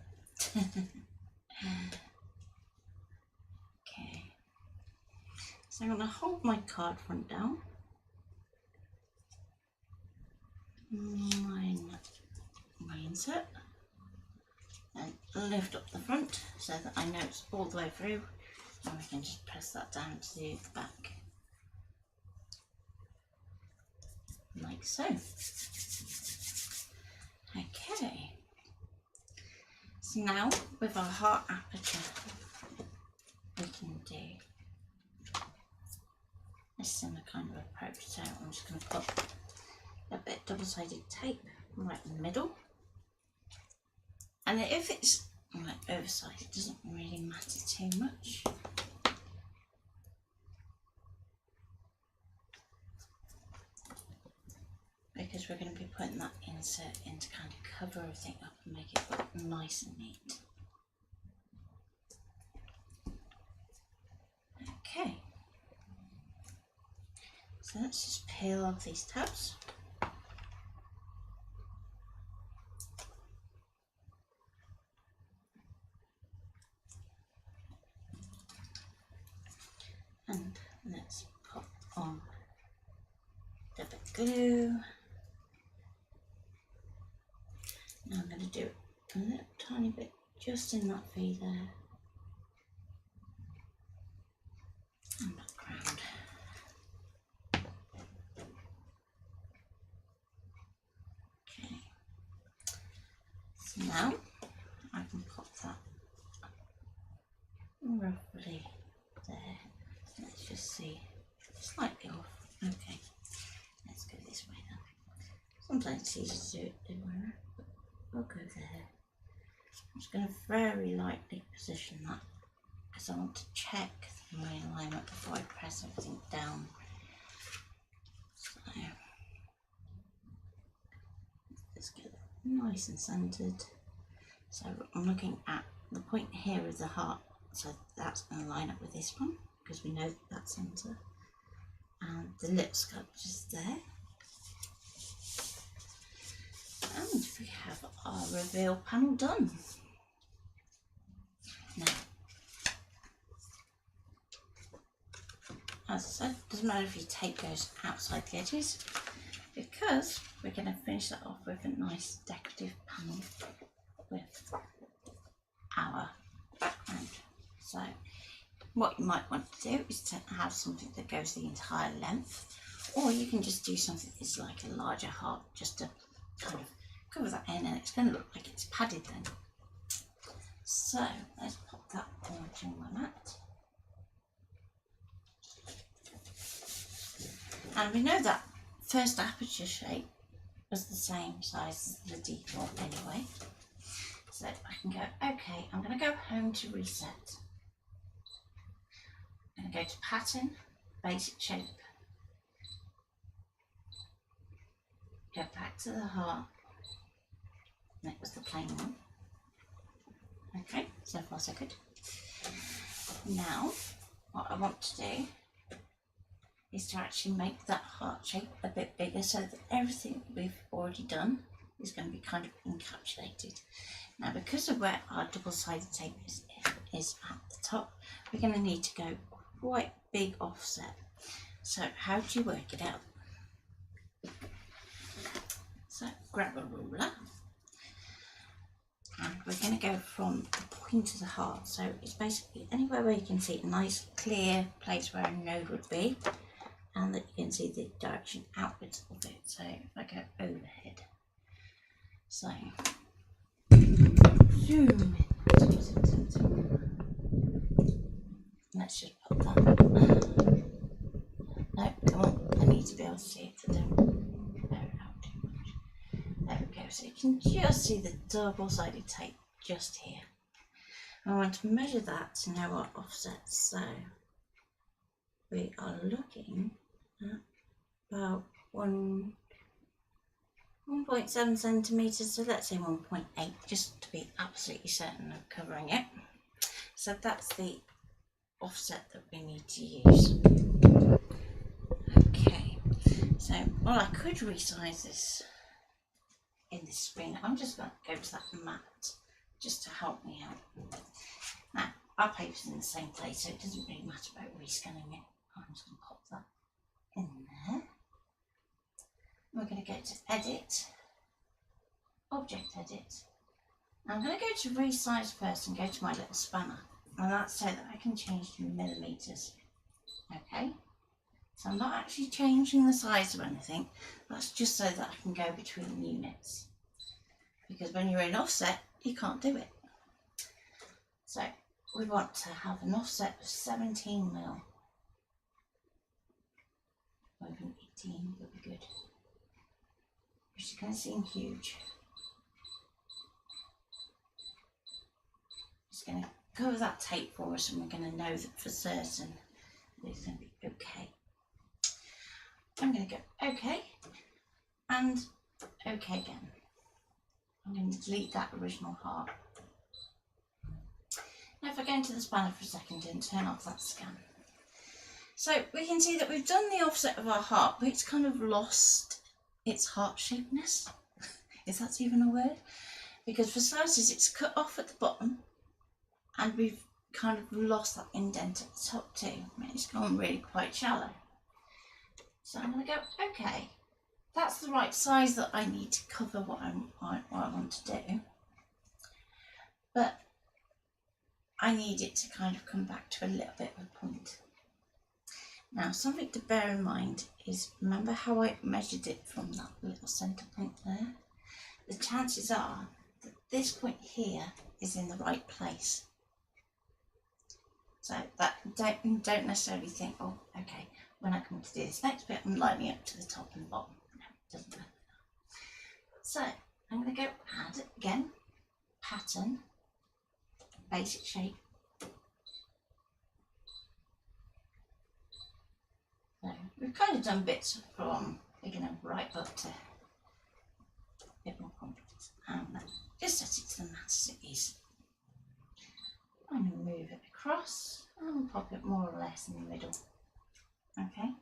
Okay, so I'm going to hold my card front down. My insert, and lift up the front so that I know it's all the way through, and we can just press that down to the back like so. Okay, so now with our heart aperture we can do a similar kind of approach. So I'm just going to put a bit double-sided tape right in the middle, and if it's like oversized it doesn't really matter too much. Because we're going to be putting that insert in to kind of cover everything up and make it look nice and neat. Okay, so let's just peel off these tabs. And let's pop on the bit of glue. Now I'm going to do a little tiny bit just in that V there and background. Okay, so now I can pop that roughly there. Let's just see, slightly off. Okay, let's go this way then. Sometimes it's easier to do it the other way, but we'll go there. I'm just going to very lightly position that because I want to check my alignment before I press everything down. So let's get it nice and centered. So I'm looking at the point here of the heart, so that's going to line up with this one because we know that's centre, and the lip sculpture is there. And we have our reveal panel done. Now, as I said, it doesn't matter if your tape goes outside the edges because we're going to finish that off with a nice decorative panel with our background. So what you might want to do is to have something that goes the entire length, or you can just do something that's like a larger heart just to kind of cover that in, and it's going to look like it's padded then. So let's pop that orange on my mat. And we know that first aperture shape was the same size as the default anyway. So I can go, okay, I'm going to go home to reset. I'm going to go to pattern, basic shape, go back to the heart. That was the plain one. Okay, so far so good. Now, what I want to do is to actually make that heart shape a bit bigger so that everything we've already done is going to be kind of encapsulated. Now, because of where our double-sided tape is at the top, we're going to need to go quite big offset. So how do you work it out? So grab a ruler, and we're going to go from the point of the heart. So it's basically anywhere where you can see a nice clear place where a node would be. and that you can see the direction outwards of it. So if I go overhead, so zoom in. Let's just put that. No, come on, I need to be able to see it, so don't blur it out too much. There we go, so you can just see the double-sided tape just here. I want to measure that to know our offsets, so we are looking at about 1.7 centimetres, so let's say 1.8, just to be absolutely certain of covering it. So that's the offset that we need to use. Okay, so well, I could resize this in this screen. I'm just going to go to that mat just to help me out. Now, our paper's in the same place, so it doesn't really matter about rescanning it. I'm just going to pop that in there. We're going to go to Edit, Object Edit. I'm going to go to Resize first and go to my little spanner, and that's so that I can change to millimetres. Okay, so I'm not actually changing the size of anything, that's just so that I can go between units, because when you're in offset you can't do it. So we want to have an offset of 17 mil. Or even 18 would be good, which is going to seem huge. Just going to cover that tape for us, and we're going to know that for certain that it's going to be okay. I'm going to go OK and OK again. I'm going to delete that original heart. Now if I go into the spanner for a second and turn off that scan. So we can see that we've done the offset of our heart, but it's kind of lost its heart shapeness, if that's even a word, because for starters it's cut off at the bottom and we've kind of lost that indent at the top too. I mean, it's gone really quite shallow. So I'm going to go, okay, that's the right size that I need to cover what I want to do, but I need it to kind of come back to a little bit of a point. Now, something to bear in mind is, remember how I measured it from that little centre point there? The chances are that this point here is in the right place. So that don't necessarily think, oh, okay, when I come to do this next bit, I'm lining up to the top and bottom. No, it doesn't matter. So I'm going to go add again, pattern, basic shape. So we've kind of done bits from beginner right up to a bit more complex. And just set it to the mat as it is. I'm going to move it across and pop it more or less in the middle. Okay.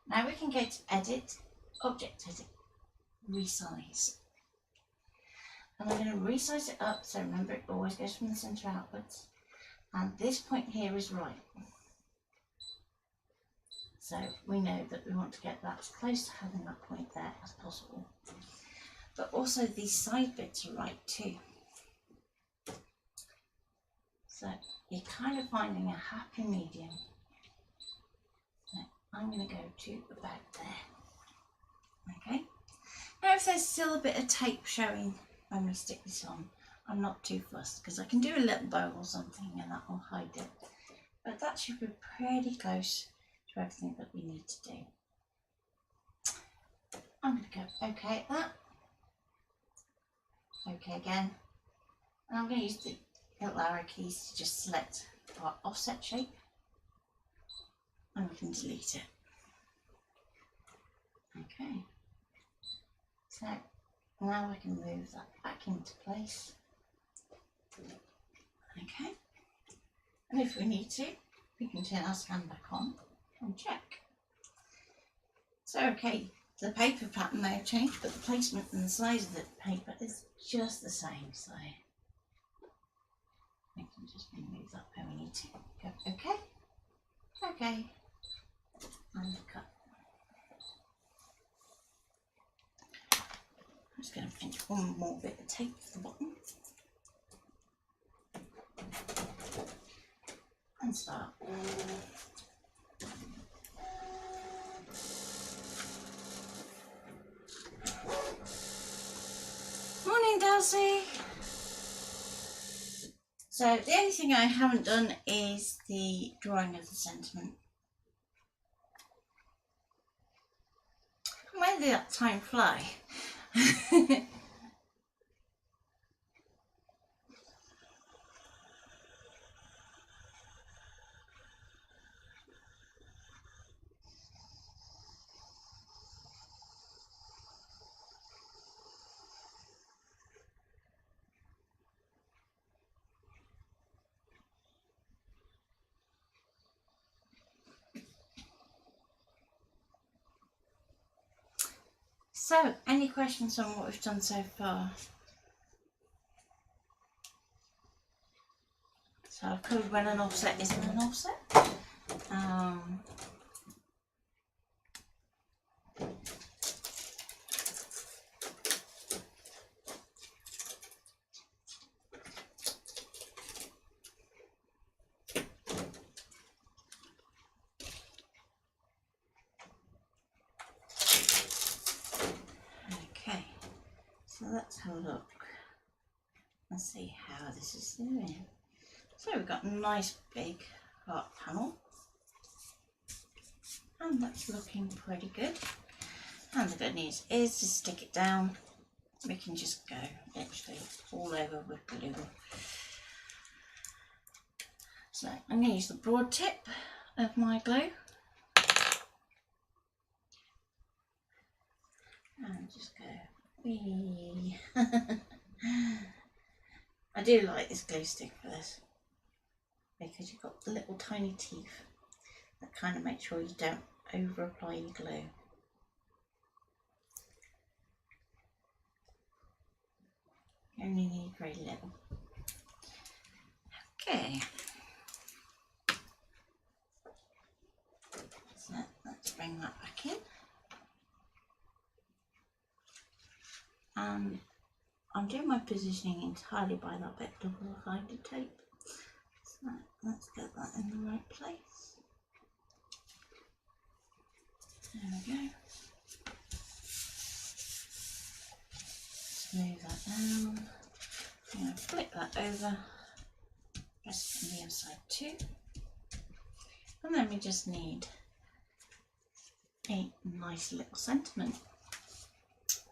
Now we can go to Edit, Object Edit, Resize. And I'm going to resize it up, so remember it always goes from the centre outwards. And this point here is right. So we know that we want to get that as close to having that point there as possible. But also these side bits are right too. So you're kind of finding a happy medium. So I'm going to go to about there. Okay. Now if there's still a bit of tape showing when we stick this on, I'm not too fussed, because I can do a little bow or something and that will hide it. But that should be pretty close to everything that we need to do. I'm going to go OK at that. OK again. And I'm going to use the little arrow keys to just select our offset shape. And we can delete it. Okay. So now I can move that back into place. Okay. And if we need to, we can turn our scan back on and check. So okay, the paper pattern may have changed, but the placement and the size of the paper is just the same. So we can just remove that where we need to. Go okay, okay, and cut. I'm just going to pinch one more bit of tape to the bottom and start. see. So the only thing I haven't done is the drawing of the sentiment. Where did that time fly? So, any questions on what we've done so far? So I've covered when an offset isn't an offset. Okay, so let's have a look and see how this is doing. So we've got a nice big heart panel, and that's looking pretty good. And the good news is to stick it down, we can just go literally all over with glue. So I'm going to use the broad tip of my glue and just go wee. I do like this glue stick for this because you've got the little tiny teeth that kind of make sure you don't over apply your glue. You only need very little. Okay, so let's bring that back in. I'm doing my positioning entirely by that bit of double-sided tape. So let's get that in the right place. There we go. Smooth that down. I'm going to flip that over, press it on the other side too. And then we just need a nice little sentiment.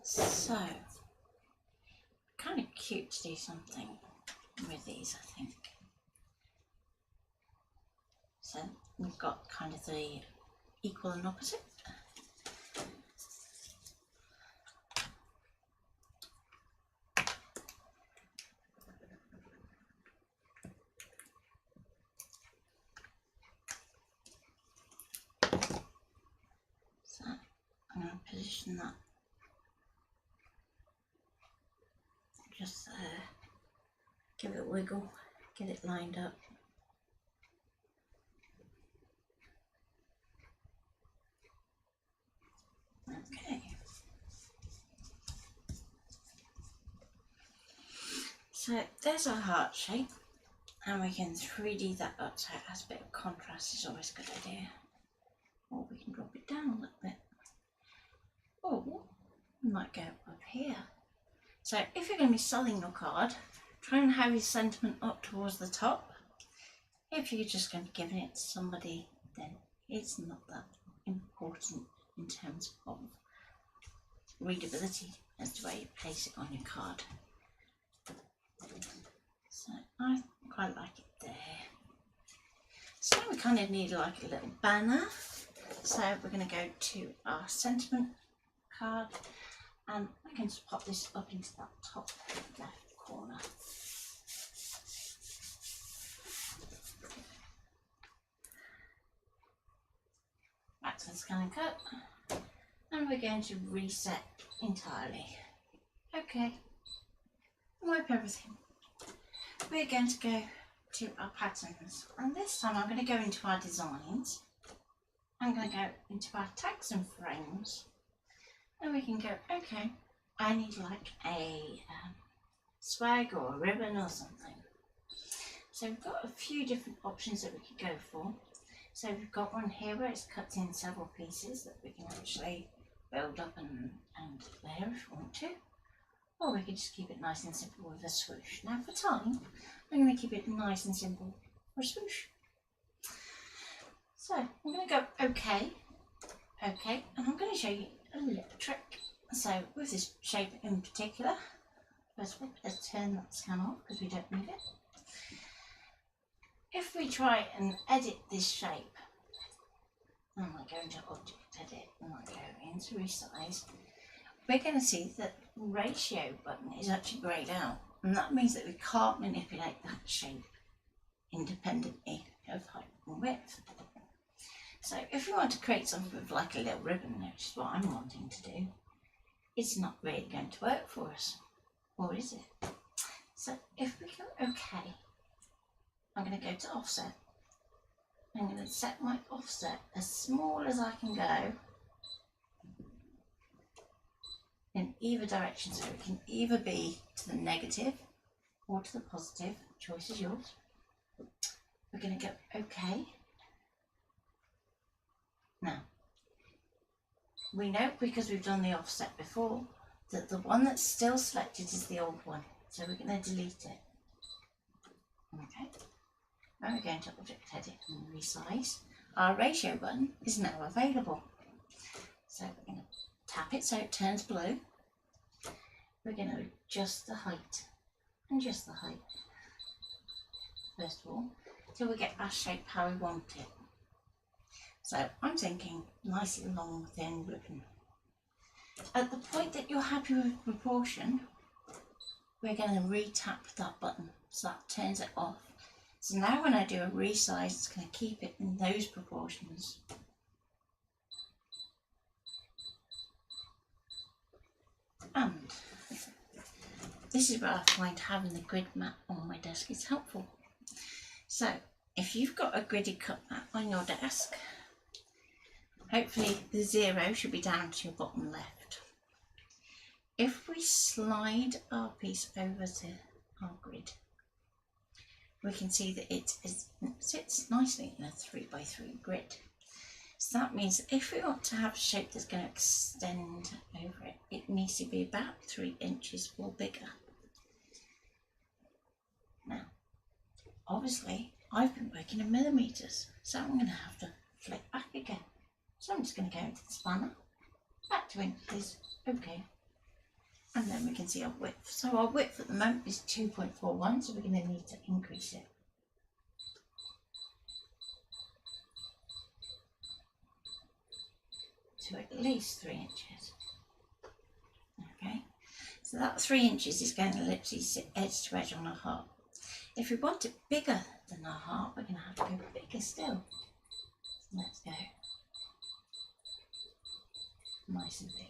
So, kind of cute to do something with these, I think. So we've got kind of the equal and opposite. So I'm going to position that just there, give it a wiggle, get it lined up. Okay, so there's our heart shape, and we can 3D that up so it has a bit of contrast. Is always a good idea. Or we can drop it down a little bit. Or we might go up here. So if you're going to be selling your card, try and have your sentiment up towards the top. If you're just going to be giving it to somebody, then it's not that important in terms of readability as to where you place it on your card. So I quite like it there. So we kind of need like a little banner. So we're going to go to our sentiment card, and I can just pop this up into that top left corner. Back to the ScanNCut, and we're going to reset entirely. Okay, wipe everything. We're going to go to our patterns, and this time I'm going to go into our designs. I'm going to go into our tags and frames, and we can go, okay, I need like a swag or a ribbon or something. So we've got a few different options that we could go for. So we've got one here where it's cut in several pieces that we can actually build up and layer if we want to. or we could just keep it nice and simple with a swoosh. Now for time, I'm going to keep it nice and simple for a swoosh. So I'm going to go OK, OK, and I'm going to show you a little trick. So with this shape in particular, first of all, let's turn that scan off because we don't need it. If we try and edit this shape, and I go into Object Edit and I go into Resize, we're going to see that the ratio button is actually greyed out, and that means that we can't manipulate that shape independently of height and width. So if we want to create something with like a little ribbon, which is what I'm wanting to do, it's not really going to work for us, or is it? So if we go OK, I'm going to go to Offset. I'm going to set my offset as small as I can go in either direction, so it can either be to the negative or to the positive. Choice is yours. We're going to go OK. Now, we know, because we've done the offset before, that the one that's still selected is the old one, so we're going to delete it. Okay. Now we're going to Object Edit and Resize. Our ratio button is now available. So we're going to tap it so it turns blue. We're going to adjust the height and just the height, first of all, till we get our shape how we want it. So I'm thinking nice long thin ribbon. At the point that you're happy with proportion, we're going to re-tap that button so that turns it off. So now when I do a resize, it's going to keep it in those proportions. And this is where I find having the grid map on my desk is helpful. So if you've got a gridded cut map on your desk, hopefully the 0 should be down to your bottom left. If we slide our piece over to our grid, we can see that it sits nicely in a 3x3 grid. So that means that if we want to have a shape that's going to extend over it, it needs to be about 3 inches or bigger. Now, obviously, I've been working in millimetres, so I'm going to have to flip back again. So I'm just going to go into the spanner, back to inches, OK. And then we can see our width. So our width at the moment is 2.41, so we're going to need to increase it. To at least 3 inches. Okay, so that 3 inches is going to literally sit edge to edge on our heart. If we want it bigger than our heart, we're going to have to go bigger still. So let's go nice and big.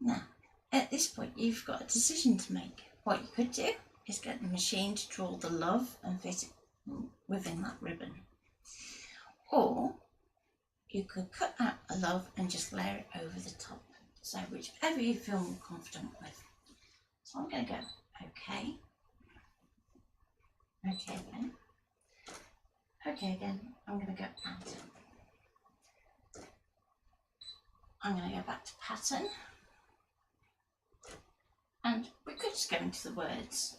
Now, at this point, you've got a decision to make. What you could do is get the machine to draw the love and fit it within that ribbon. Or you could cut out a love and just layer it over the top. So whichever you feel more confident with. So I'm going to go OK. OK again. OK again. I'm going to go out. I'm going to go back to pattern. And we could just go into the words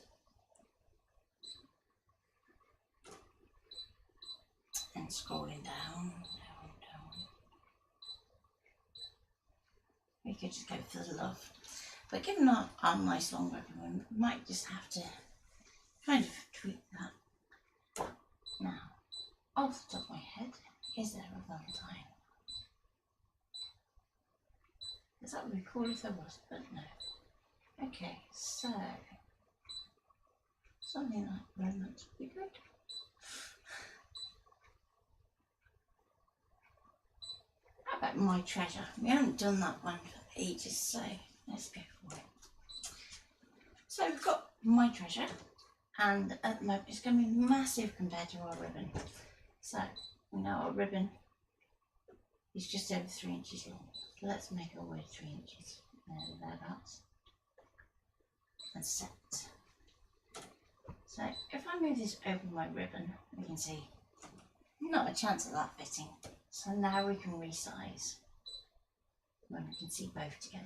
and scrolling down. We could just go for the love. But given our nice long ribbon, we might just have to kind of tweak that. Now, off the top of my head, is there a Valentine? Because that would be cool if there was, but no. Okay, so something like romance would be good. How about My Treasure? We haven't done that one for ages, so let's go for it. So we've got My Treasure, and at the moment it's going to be massive compared to our ribbon. So we know our ribbon is just over 3 inches long. So let's make our way 3 inches thereabouts. And set. So if I move this over my ribbon, we can see not a chance of that fitting. So now we can resize when we can see both together.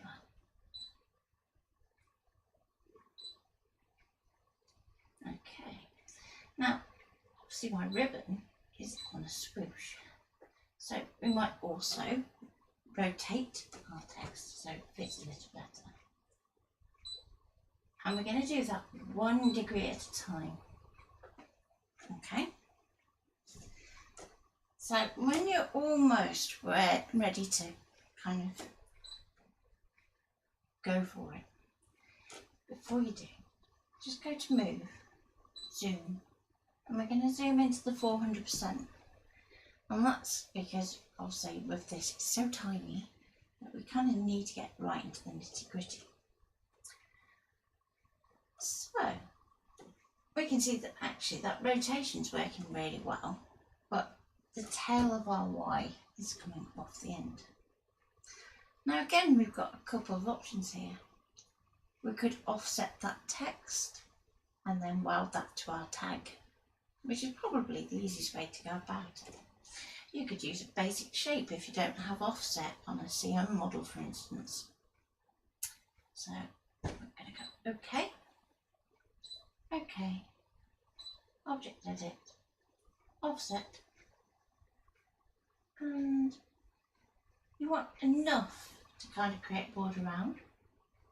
Now, obviously my ribbon is on a swoosh, so we might also rotate our text so it fits a little better. And we're going to do that 1 degree at a time. Okay? So when you're almost ready to kind of go for it, before you do, just go to move, zoom, and we're going to zoom into the 400%. And that's because, obviously, with this, it's so tiny that we kind of need to get right into the nitty gritty. So, we can see that actually that rotation's working really well, but the tail of our Y is coming off the end. Now again, we've got a couple of options here. We could offset that text and then weld that to our tag, which is probably the easiest way to go about it. You could use a basic shape if you don't have offset on a CM model, for instance. So we're going to go OK, OK, Object Edit, Offset, and you want enough to kind of create border around,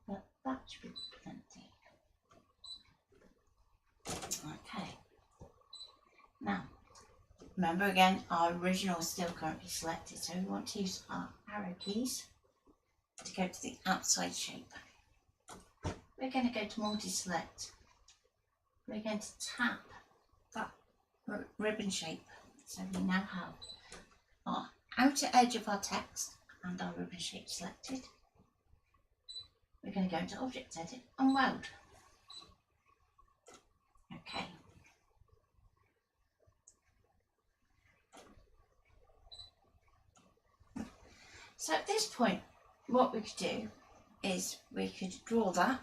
but that should be plenty. Okay, now remember again, our original is still currently selected, so we want to use our arrow keys to go to the outside shape. We're going to go to multi-select. We're going to tap that ribbon shape, so we now have our outer edge of our text and our ribbon shape selected. We're going to go into Object Edit and Weld. Okay. So at this point, what we could do is we could draw that,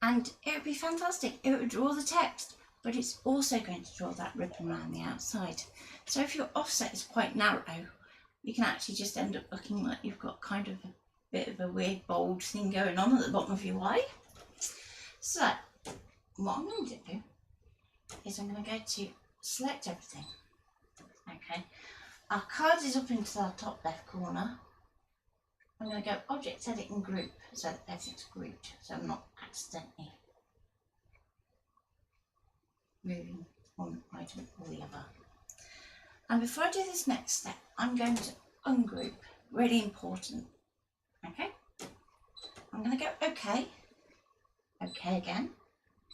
and it would be fantastic. It would draw the text, but it's also going to draw that ribbon around the outside. So if your offset is quite narrow, you can actually just end up looking like you've got kind of a bit of a weird bold thing going on at the bottom of your Y. So what I'm going to do is I'm going to go to select everything. Okay, our card is up into our top left corner. I'm going to go Object Edit and Group so that everything's grouped, so I'm not accidentally moving one item or the other. And before I do this next step, I'm going to ungroup, really important. Okay, I'm going to go OK, OK again,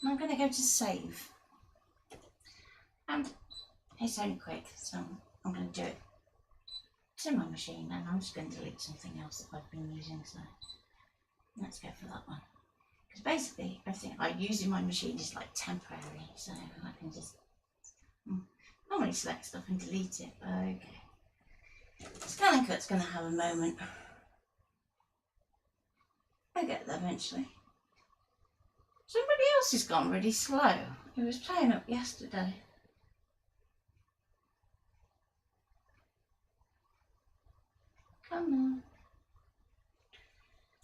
and I'm going to go to Save. And it's only quick, so I'm going to do it to my machine, and I'm just going to delete something else that I've been using, so let's go for that one. Because basically everything I use in my machine is like temporary, so I can just normally select stuff and delete it. Okay, ScanNCut's going to have a moment. I'll get there eventually. Somebody else has gone really slow. It was playing up yesterday. Come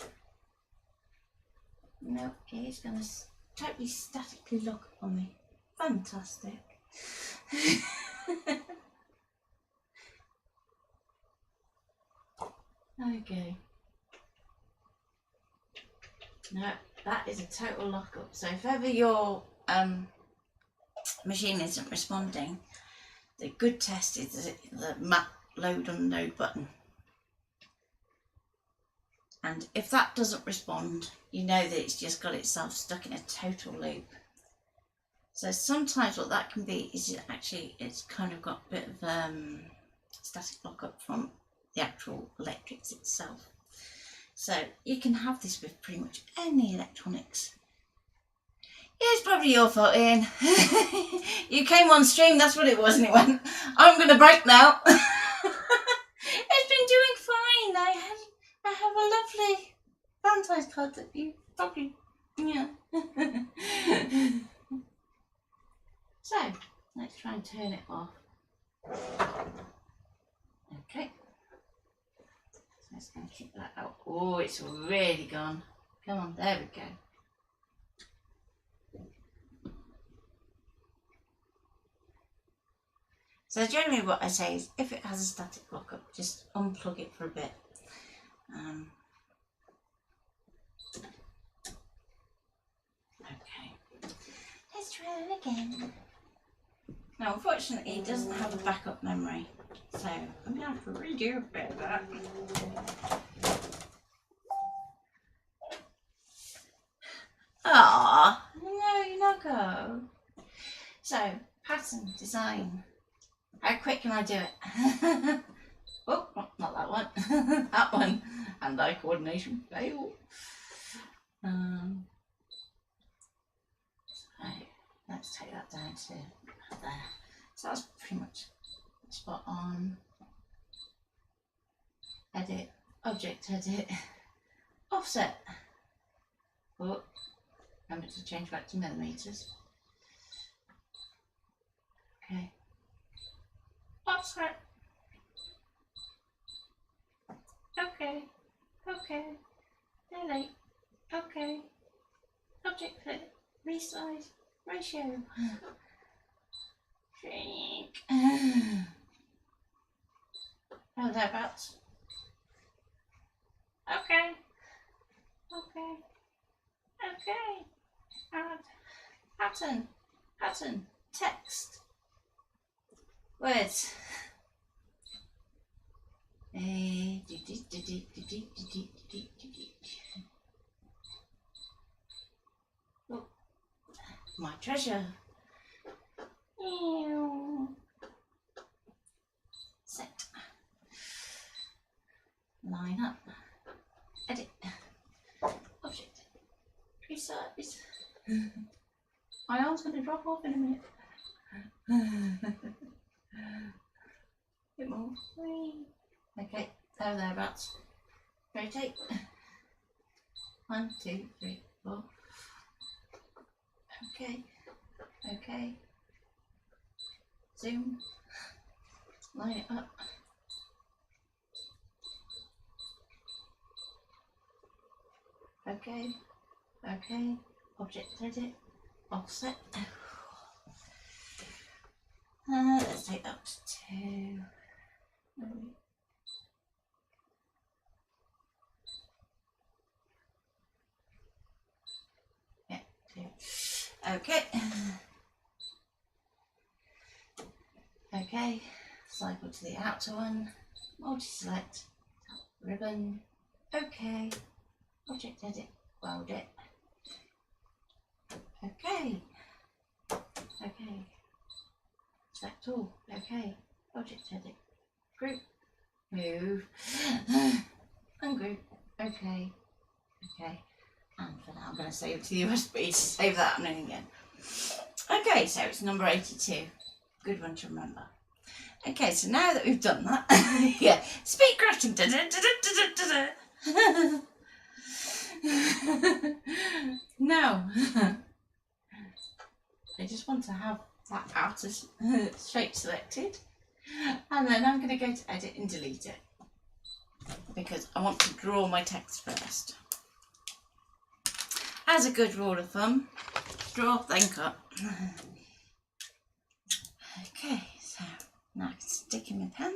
on. No, he's going to totally statically look on me. Fantastic. Okay. No, that is a total lockup. So if ever your machine isn't responding, the good test is the map load unload button. And if that doesn't respond, you know that it's just got itself stuck in a total loop. So sometimes what that can be is it's kind of got a bit of static lockup from the actual electrics itself. So you can have this with pretty much any electronics. Yeah, it's probably your fault, Ian. You came on stream, that's what it was, and it went, I'm going to break now. It's been doing fine. I have a lovely Valentine card that you probably, yeah. So, let's try and turn it off. Okay. So let's go and kick that out. Oh, it's really gone. Come on, there we go. So generally what I say is if it has a static lockup, just unplug it for a bit. Okay, let's try it again. Now unfortunately it doesn't have a backup memory, so I'm going to have to redo a bit of that. Ah, no, you're not go. So, pattern, design. How quick can I do it? Oh, not that one. That one. Hand-eye coordination fail. So, let's take that down to there. So that's pretty much spot on. Edit, object edit, offset. Oh, remember to change back to millimeters. Okay. Offset. Okay. Okay. Delete. Okay. Object edit. Resize. Ratio. Shrink. Oh, thereabouts. Okay. Okay. Okay. Add. Pattern. Pattern. Text. Words. Oh, my treasure. Set. Line up. Edit. Object. Resize. My arm's going to drop off in a minute. Bit more. Okay, thereabouts. Rotate. 1, 2, 3, 4. Okay. Okay. Zoom. Line it up. Okay. Okay. Object edit. Offset. Let's take that to 2. Yeah, 2. Okay. Okay. Cycle to the outer one. Multi-select. Ribbon. Okay. Object edit. Weld it. Okay. Okay. Select all. Okay. Object edit. Group. Move. Ungroup. Okay. Okay. And for now I'm going to save it to the USB. Save that happening again. Okay, so it's number 82. Good one to remember. Okay, so now that we've done that, yeah, speed crafting. Now, I just want to have that outer shape selected, and then I'm going to go to edit and delete it because I want to draw my text first. As a good rule of thumb, draw then cut. Okay, so now I can stick in my pen.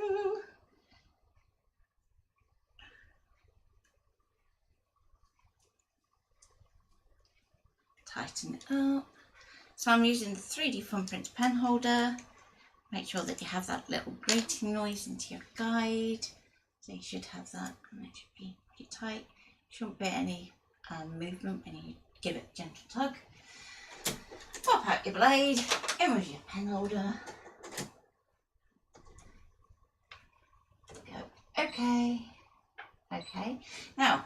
Tighten it up. So I'm using the 3D Funprint pen holder. Make sure that you have that little grating noise into your guide. So you should have that, and it should be pretty tight. Shouldn't be any movement when you give it a gentle tug. Pop out your blade, in with your pen holder. Go, okay, okay. Now,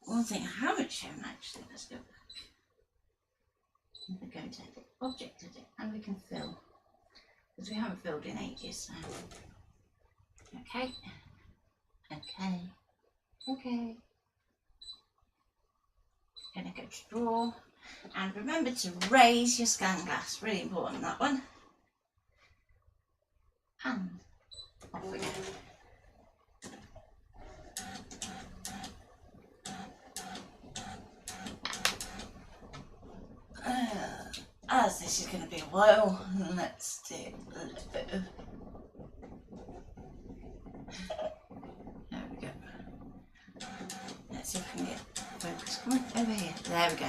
one thing I haven't shown actually, let's go back. We're going to edit, object edit, and we can fill, because we haven't filled in ages. So. Okay, okay, okay. Going to go to draw, and remember to raise your scan glass, really important that one. And off we go. As this is going to be a while, let's do a little bit of There we go.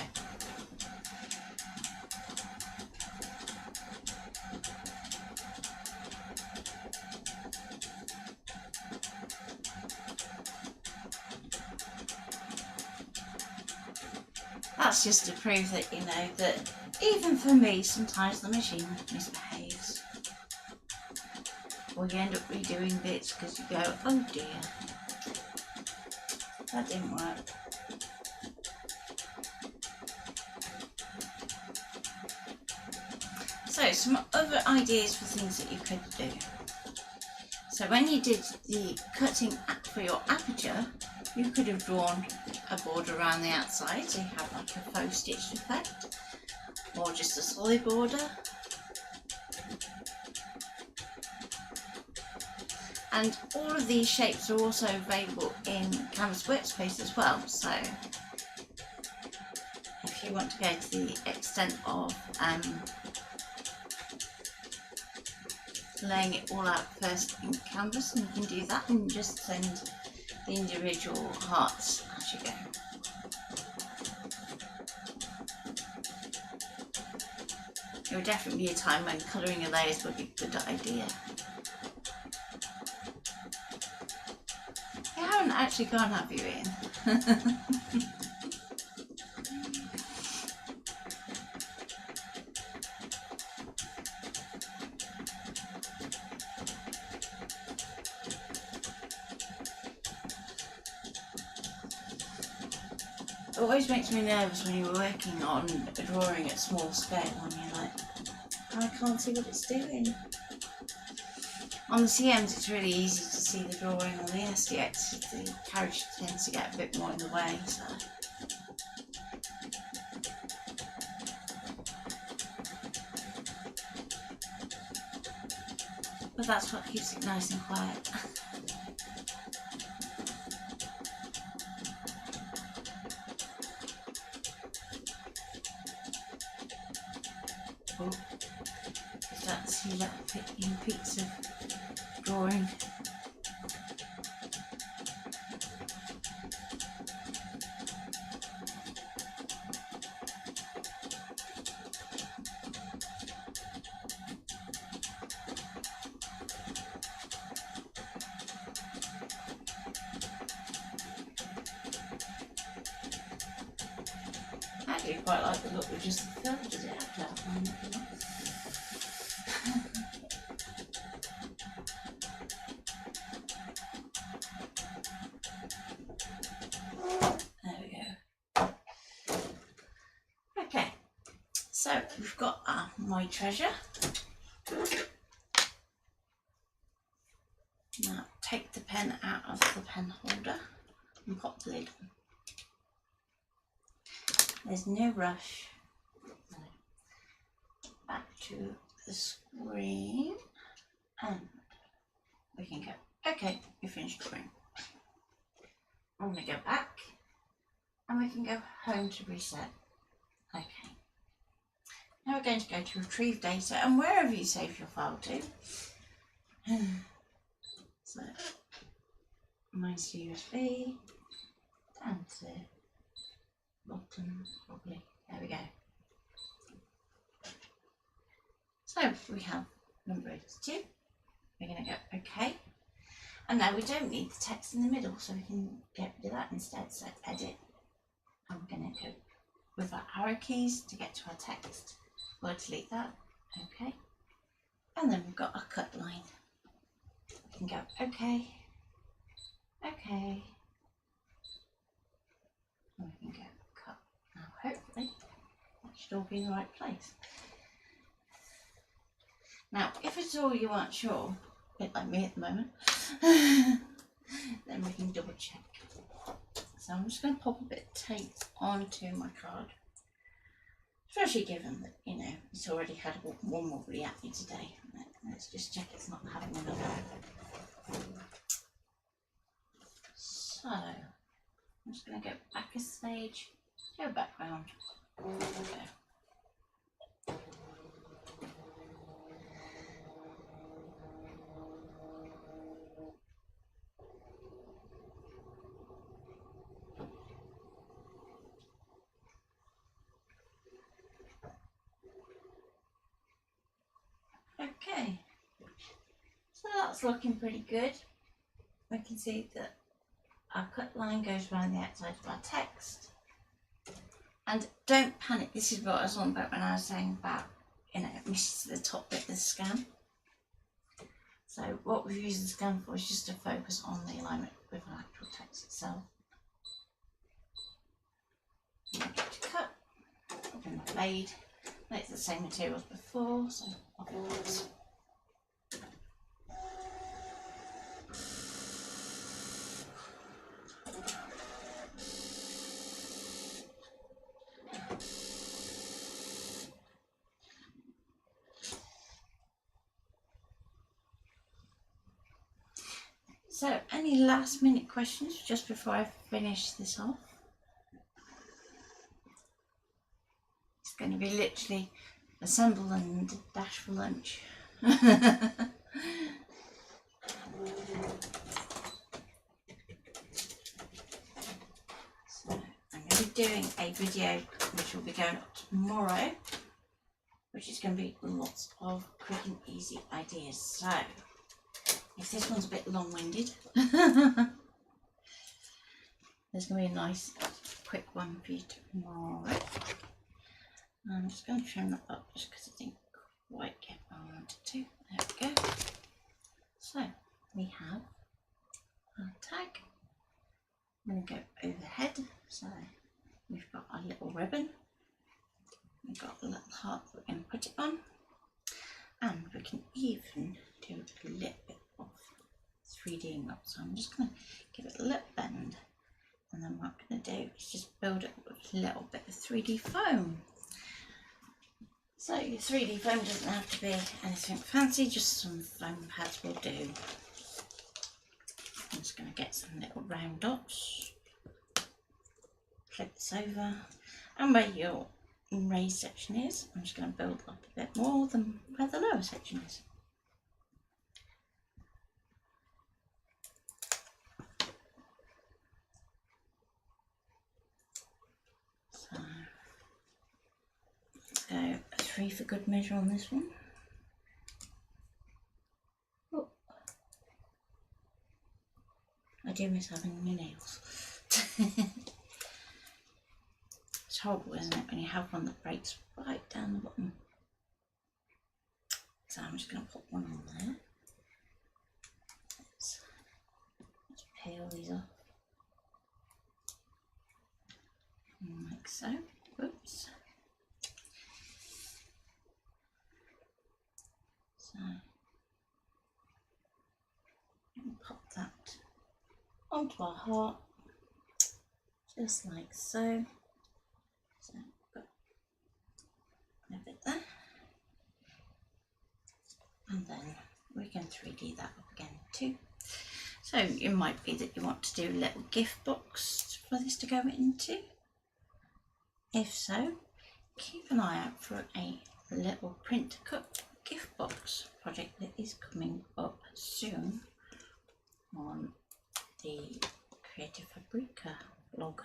That's just to prove that, you know, that even for me, sometimes the machine misbehaves. Or you end up redoing bits because you go, oh dear, that didn't work. So, some other ideas for things that you could do. So when you did the cutting for your aperture, you could have drawn a border around the outside, so you have like a faux stitched effect, or just a solid border. And all of these shapes are also available in Canvas Workspace as well, so if you want to go to the extent of laying it all out first in Canvas, and you can do that and just send the individual hearts as you go. There would definitely be a time when colouring your layers would be a good idea. You haven't actually gone, have you, Ian? It always makes me nervous when you're working on a drawing at small scale and you're like, I can't see what it's doing. On the CMs it's really easy to see the drawing. On the SDX the carriage tends to get a bit more in the way, so. But that's what keeps it nice and quiet. If that's you let in peaks of drawing. I actually quite like the look of just the film. Does it have to have one? There we go. Okay, so we've got my treasure. Now take the pen out of the pen holder and pop the lid on. There's no rush. Back to the screen and we can go, okay, you finished drawing. I'm going to go back and we can go home to reset. Okay. Now we're going to go to retrieve data and wherever you save your file to. So, mine's USB, down to bottom, probably. There we go. So we have number 82. We're going to go OK. And now we don't need the text in the middle, so we can get rid of that instead. So edit. And we're going to go with our arrow keys to get to our text. We'll delete that. OK. And then we've got our cut line. We can go OK. OK. And we can go cut. Now hopefully that should all be in the right place. Now if it's all you aren't sure, a bit like me at the moment, then we can double check. So I'm just going to pop a bit of tape onto my card, especially given that, you know, it's already had one wobbly at me today. Let's just check it's not having another. So I'm just going to go back a stage, go back round. Okay. that's looking pretty good. We can see that our cut line goes around the outside of our text. And don't panic, this is what I was on about when I was saying about, you know, misses the top bit of the scan. So what we've used the scan for is just to focus on the alignment with our actual text itself. I'm going to cut, open my blade, it's the same material as before, so upwards. So, any last minute questions just before I finish this off? It's going to be literally assemble and dash for lunch. So, I'm going to be doing a video which will be going up tomorrow, which is going to be lots of quick and easy ideas. So, if this one's a bit long-winded, there's going to be a nice quick one for you tomorrow. I'm just going to trim that up just because I didn't quite get where I wanted to. There we go. So we have our tag. I'm going to go overhead. So we've got our little ribbon. We've got a little heart that we're going to put it on. And we can even do a little bit of 3Ding up. So I'm just going to give it a little bend. And then what I'm going to do is just build it with a little bit of 3D foam. So your 3D foam doesn't have to be anything fancy, just some foam pads will do. I'm just going to get some little round dots, flip this over, and where your raised section is, I'm just going to build up a bit more than where the lower section is. So let's go 3 for good measure on this one. Oh. I do miss having new nails. It's horrible, isn't it, when you have one that breaks right down the bottom. So I'm just going to put one on there. Let's peel these off. Like so. Oops. So we'll pop that onto our heart, just like so. So got a bit there, and then we can 3D that up again too. So it might be that you want to do a little gift box for this to go into. If so, keep an eye out for a little print to cut gift box project that is coming up soon on the Creative Fabrica blog.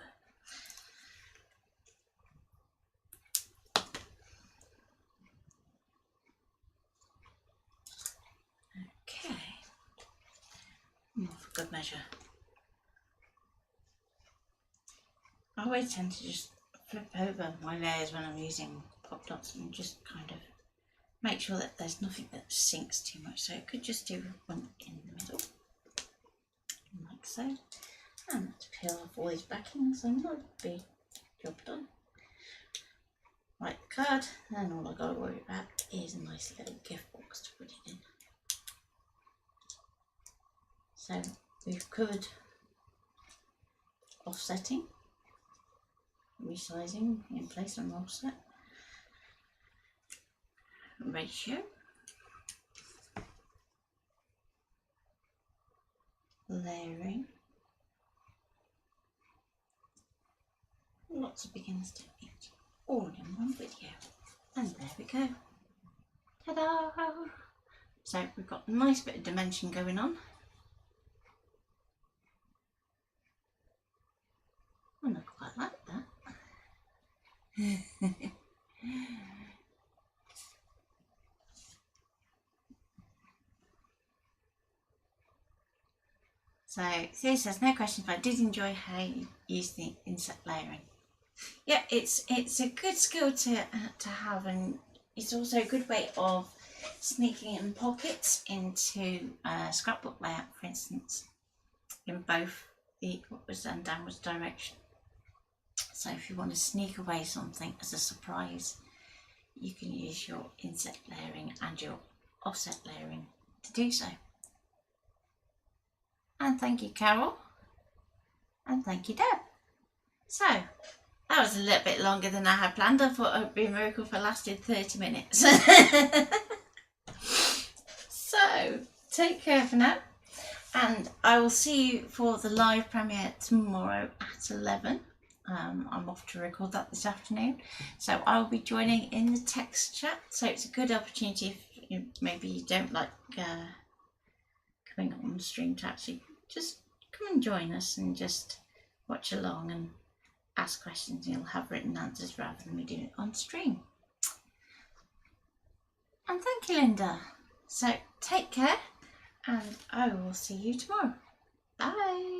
Okay, more for good measure. I always tend to just flip over my layers when I'm using pop dots and just kind of make sure that there's nothing that sinks too much. So I could just do one in the middle, like so. And let's peel off all these backings and not a big job done. Write the card, then all I've got to worry about is a nice little gift box to put it in. So we've covered offsetting, resizing in place and offset, ratio, layering, lots of beginners techniques, all in one video. And there we go. Ta-da! So we've got a nice bit of dimension going on. And I quite like that. So Thea says, no questions, but I did enjoy how you use the insect layering. Yeah, it's a good skill to have, and it's also a good way of sneaking in pockets into scrapbook layout, for instance, in both the upwards and downwards direction. So if you want to sneak away something as a surprise, you can use your inset layering and your offset layering to do so. And thank you, Carol. And thank you, Deb. So that was a little bit longer than I had planned. I thought it would be a miracle if it lasted 30 minutes. So take care for now. And I will see you for the live premiere tomorrow at 11. I'm off to record that this afternoon. So I'll be joining in the text chat. So it's a good opportunity if maybe you don't like coming on stream to actually just come and join us and just watch along and ask questions. You'll have written answers rather than me doing it on stream. And thank you, Linda. So take care, and I will see you tomorrow. Bye.